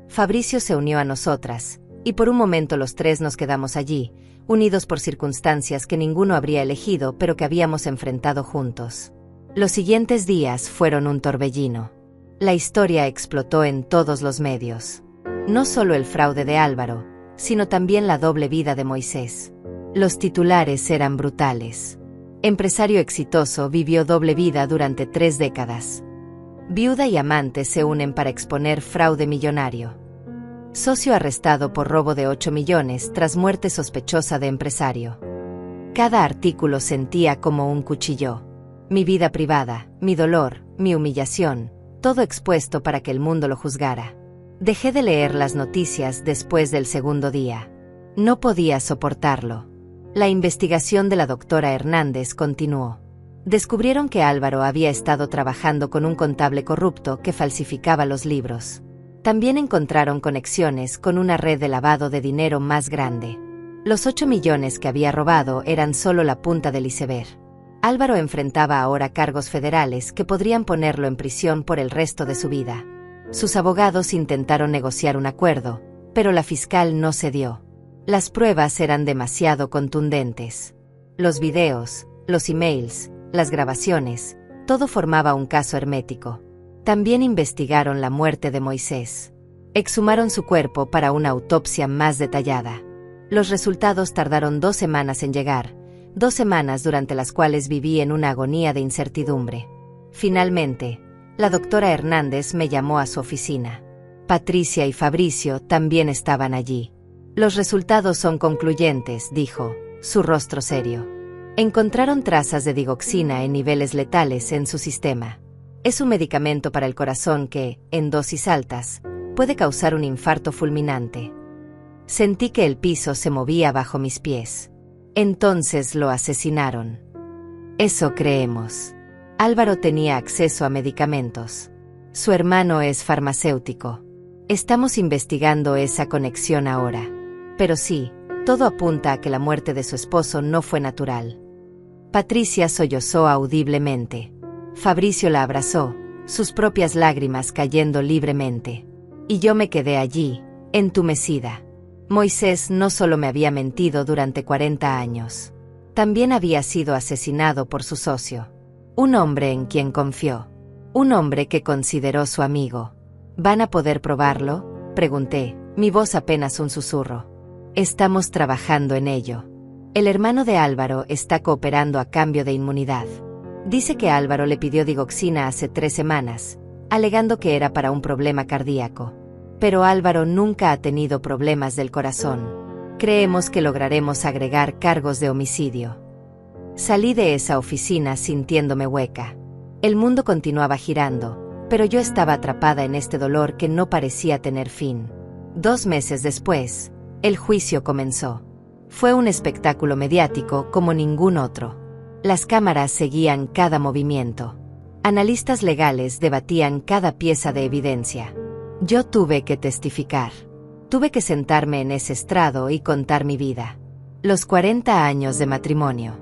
Fabricio se unió a nosotras, y por un momento los tres nos quedamos allí, unidos por circunstancias que ninguno habría elegido pero que habíamos enfrentado juntos. Los siguientes días fueron un torbellino. La historia explotó en todos los medios. No solo el fraude de Álvaro, sino también la doble vida de Moisés. Los titulares eran brutales. Empresario exitoso vivió doble vida durante 3 décadas. Viuda y amante se unen para exponer fraude millonario. Socio arrestado por robo de 8 millones tras muerte sospechosa de empresario. Cada artículo sentía como un cuchillo. Mi vida privada, mi dolor, mi humillación, todo expuesto para que el mundo lo juzgara. Dejé de leer las noticias después del segundo día. No podía soportarlo. La investigación de la doctora Hernández continuó. Descubrieron que Álvaro había estado trabajando con un contable corrupto que falsificaba los libros. También encontraron conexiones con una red de lavado de dinero más grande. Los 8 millones que había robado eran solo la punta del iceberg. Álvaro enfrentaba ahora cargos federales que podrían ponerlo en prisión por el resto de su vida. Sus abogados intentaron negociar un acuerdo, pero la fiscal no cedió. Las pruebas eran demasiado contundentes. Los videos, los emails, las grabaciones, todo formaba un caso hermético. También investigaron la muerte de Moisés. Exhumaron su cuerpo para una autopsia más detallada. Los resultados tardaron 2 semanas en llegar, 2 semanas durante las cuales viví en una agonía de incertidumbre. Finalmente, la doctora Hernández me llamó a su oficina. Patricia y Fabricio también estaban allí. «Los resultados son concluyentes», dijo, su rostro serio. Encontraron trazas de digoxina en niveles letales en su sistema. Es un medicamento para el corazón que, en dosis altas, puede causar un infarto fulminante. Sentí que el piso se movía bajo mis pies. Entonces lo asesinaron. Eso creemos. Álvaro tenía acceso a medicamentos. Su hermano es farmacéutico. Estamos investigando esa conexión ahora. Pero sí, todo apunta a que la muerte de su esposo no fue natural. Patricia sollozó audiblemente. Fabricio la abrazó, sus propias lágrimas cayendo libremente. Y yo me quedé allí, entumecida. Moisés no solo me había mentido durante 40 años. También había sido asesinado por su socio. Un hombre en quien confió. Un hombre que consideró su amigo. ¿Van a poder probarlo?, pregunté, mi voz apenas un susurro. Estamos trabajando en ello. El hermano de Álvaro está cooperando a cambio de inmunidad. Dice que Álvaro le pidió digoxina hace 3 semanas, alegando que era para un problema cardíaco. Pero Álvaro nunca ha tenido problemas del corazón. Creemos que lograremos agregar cargos de homicidio. Salí de esa oficina sintiéndome hueca. El mundo continuaba girando, pero yo estaba atrapada en este dolor que no parecía tener fin. 2 meses después, el juicio comenzó. Fue un espectáculo mediático como ningún otro. Las cámaras seguían cada movimiento. Analistas legales debatían cada pieza de evidencia. Yo tuve que testificar. Tuve que sentarme en ese estrado y contar mi vida. Los 40 años de matrimonio.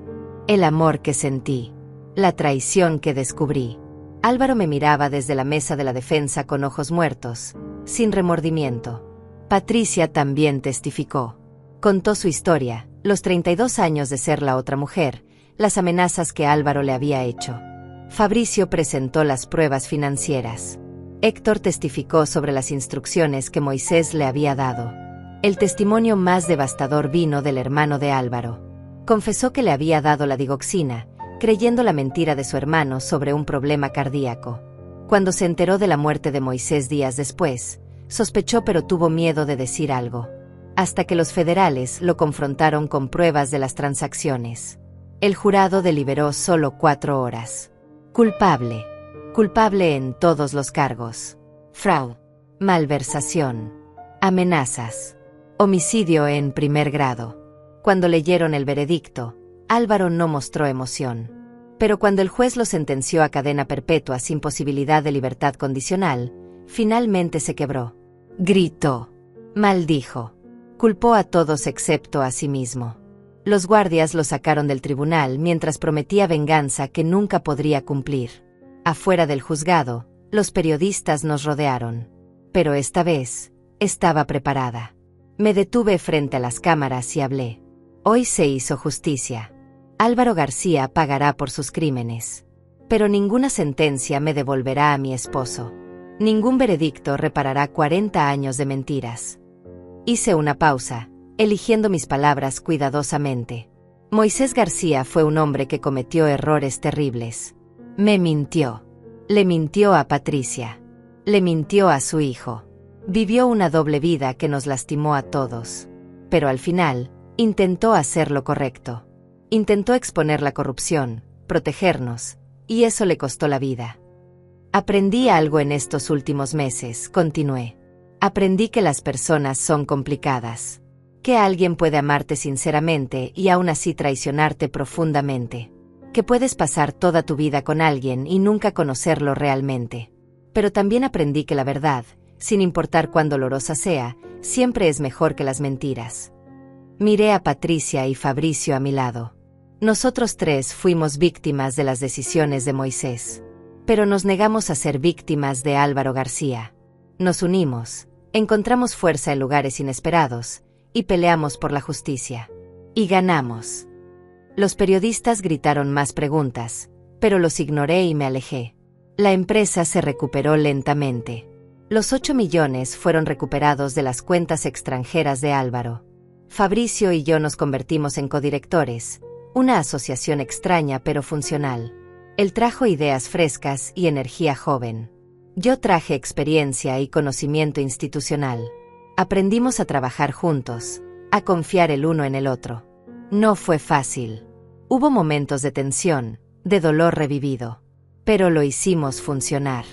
El amor que sentí. La traición que descubrí. Álvaro me miraba desde la mesa de la defensa con ojos muertos, sin remordimiento. Patricia también testificó. Contó su historia, los 32 años de ser la otra mujer, las amenazas que Álvaro le había hecho. Fabricio presentó las pruebas financieras. Héctor testificó sobre las instrucciones que Moisés le había dado. El testimonio más devastador vino del hermano de Álvaro. Confesó que le había dado la digoxina, creyendo la mentira de su hermano sobre un problema cardíaco. Cuando se enteró de la muerte de Moisés días después, sospechó pero tuvo miedo de decir algo. Hasta que los federales lo confrontaron con pruebas de las transacciones. El jurado deliberó solo 4 horas. Culpable. Culpable en todos los cargos. Fraude. Malversación. Amenazas. Homicidio en primer grado. Cuando leyeron el veredicto, Álvaro no mostró emoción. Pero cuando el juez lo sentenció a cadena perpetua sin posibilidad de libertad condicional, finalmente se quebró. Gritó. Maldijo. Culpó a todos excepto a sí mismo. Los guardias lo sacaron del tribunal mientras prometía venganza que nunca podría cumplir. Afuera del juzgado, los periodistas nos rodearon. Pero esta vez, estaba preparada. Me detuve frente a las cámaras y hablé. Hoy se hizo justicia. Álvaro García pagará por sus crímenes. Pero ninguna sentencia me devolverá a mi esposo. Ningún veredicto reparará 40 años de mentiras. Hice una pausa, eligiendo mis palabras cuidadosamente. Moisés García fue un hombre que cometió errores terribles. Me mintió. Le mintió a Patricia. Le mintió a su hijo. Vivió una doble vida que nos lastimó a todos. Pero al final, intentó hacer lo correcto. Intentó exponer la corrupción, protegernos, y eso le costó la vida. Aprendí algo en estos últimos meses, continué. Aprendí que las personas son complicadas. Que alguien puede amarte sinceramente y aún así traicionarte profundamente. Que puedes pasar toda tu vida con alguien y nunca conocerlo realmente. Pero también aprendí que la verdad, sin importar cuán dolorosa sea, siempre es mejor que las mentiras. Miré a Patricia y Fabricio a mi lado. Nosotros 3 fuimos víctimas de las decisiones de Moisés. Pero nos negamos a ser víctimas de Álvaro García. Nos unimos, encontramos fuerza en lugares inesperados, y peleamos por la justicia. Y ganamos. Los periodistas gritaron más preguntas, pero los ignoré y me alejé. La empresa se recuperó lentamente. Los 8 millones fueron recuperados de las cuentas extranjeras de Álvaro. Fabricio y yo nos convertimos en codirectores, una asociación extraña pero funcional. Él trajo ideas frescas y energía joven. Yo traje experiencia y conocimiento institucional. Aprendimos a trabajar juntos, a confiar el uno en el otro. No fue fácil. Hubo momentos de tensión, de dolor revivido. Pero lo hicimos funcionar.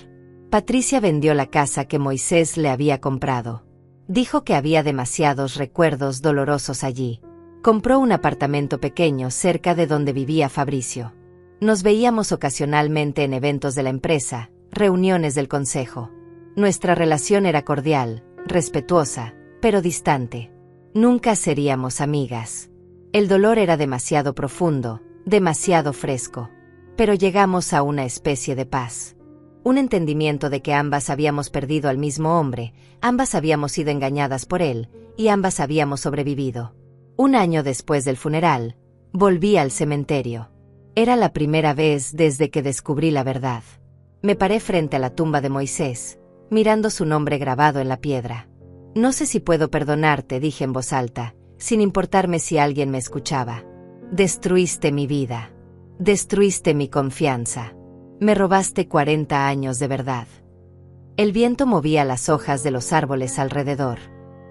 Patricia vendió la casa que Moisés le había comprado. Dijo que había demasiados recuerdos dolorosos allí. Compró un apartamento pequeño cerca de donde vivía Fabricio. Nos veíamos ocasionalmente en eventos de la empresa, reuniones del consejo. Nuestra relación era cordial, respetuosa, pero distante. Nunca seríamos amigas. El dolor era demasiado profundo, demasiado fresco. Pero llegamos a una especie de paz. Un entendimiento de que ambas habíamos perdido al mismo hombre, ambas habíamos sido engañadas por él, y ambas habíamos sobrevivido. Un año después del funeral, volví al cementerio. Era la primera vez desde que descubrí la verdad. Me paré frente a la tumba de Moisés, mirando su nombre grabado en la piedra. No sé si puedo perdonarte, dije en voz alta, sin importarme si alguien me escuchaba. Destruiste mi vida. Destruiste mi confianza. Me robaste 40 años de verdad. El viento movía las hojas de los árboles alrededor,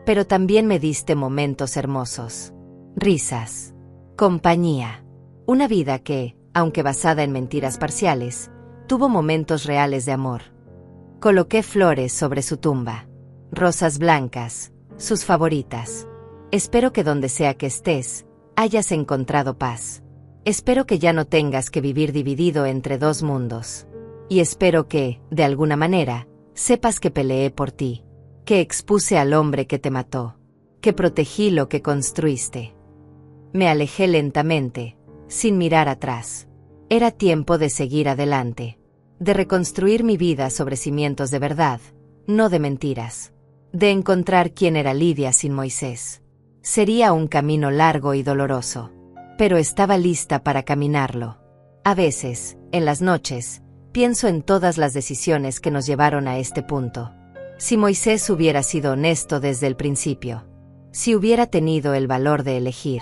pero también me diste momentos hermosos. Risas. Compañía. Una vida que, aunque basada en mentiras parciales, tuvo momentos reales de amor. Coloqué flores sobre su tumba. Rosas blancas, sus favoritas. Espero que donde sea que estés, hayas encontrado paz. Espero que ya no tengas que vivir dividido entre dos mundos. Y espero que, de alguna manera, sepas que peleé por ti, que expuse al hombre que te mató, que protegí lo que construiste. Me alejé lentamente, sin mirar atrás. Era tiempo de seguir adelante, de reconstruir mi vida sobre cimientos de verdad, no de mentiras, de encontrar quién era Lidia sin Moisés. Sería un camino largo y doloroso, pero estaba lista para caminarlo. A veces, en las noches, pienso en todas las decisiones que nos llevaron a este punto. Si Moisés hubiera sido honesto desde el principio, si hubiera tenido el valor de elegir,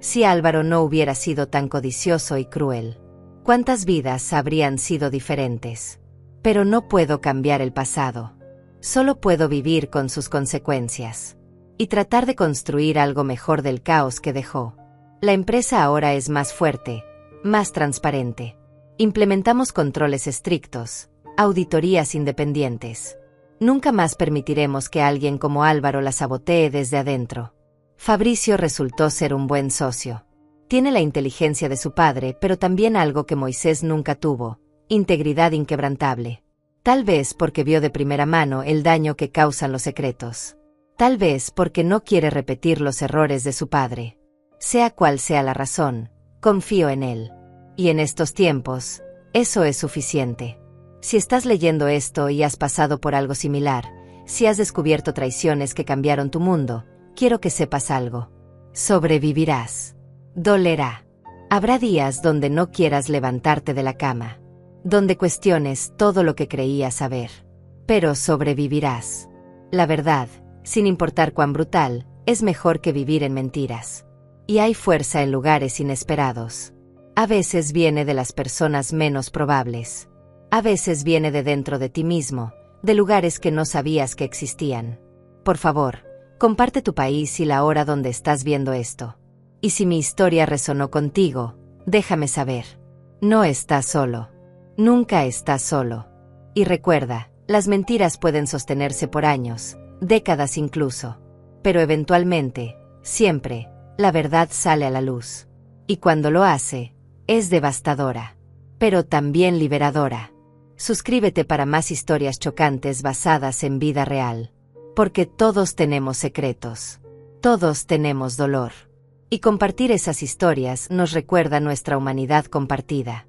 si Álvaro no hubiera sido tan codicioso y cruel, ¿cuántas vidas habrían sido diferentes? Pero no puedo cambiar el pasado. Solo puedo vivir con sus consecuencias y tratar de construir algo mejor del caos que dejó. La empresa ahora es más fuerte, más transparente. Implementamos controles estrictos, auditorías independientes. Nunca más permitiremos que alguien como Álvaro la sabotee desde adentro. Fabricio resultó ser un buen socio. Tiene la inteligencia de su padre, pero también algo que Moisés nunca tuvo: integridad inquebrantable. Tal vez porque vio de primera mano el daño que causan los secretos. Tal vez porque no quiere repetir los errores de su padre. Sea cual sea la razón, confío en él. Y en estos tiempos, eso es suficiente. Si estás leyendo esto y has pasado por algo similar, si has descubierto traiciones que cambiaron tu mundo, quiero que sepas algo. Sobrevivirás. Dolerá. Habrá días donde no quieras levantarte de la cama, donde cuestiones todo lo que creías saber. Pero sobrevivirás. La verdad, sin importar cuán brutal, es mejor que vivir en mentiras. Y hay fuerza en lugares inesperados. A veces viene de las personas menos probables. A veces viene de dentro de ti mismo, de lugares que no sabías que existían. Por favor, comparte tu país y la hora donde estás viendo esto. Y si mi historia resonó contigo, déjame saber. No estás solo. Nunca estás solo. Y recuerda, las mentiras pueden sostenerse por años, décadas incluso. Pero eventualmente, siempre, la verdad sale a la luz. Y cuando lo hace, es devastadora, pero también liberadora. Suscríbete para más historias chocantes basadas en vida real. Porque todos tenemos secretos. Todos tenemos dolor. Y compartir esas historias nos recuerda nuestra humanidad compartida.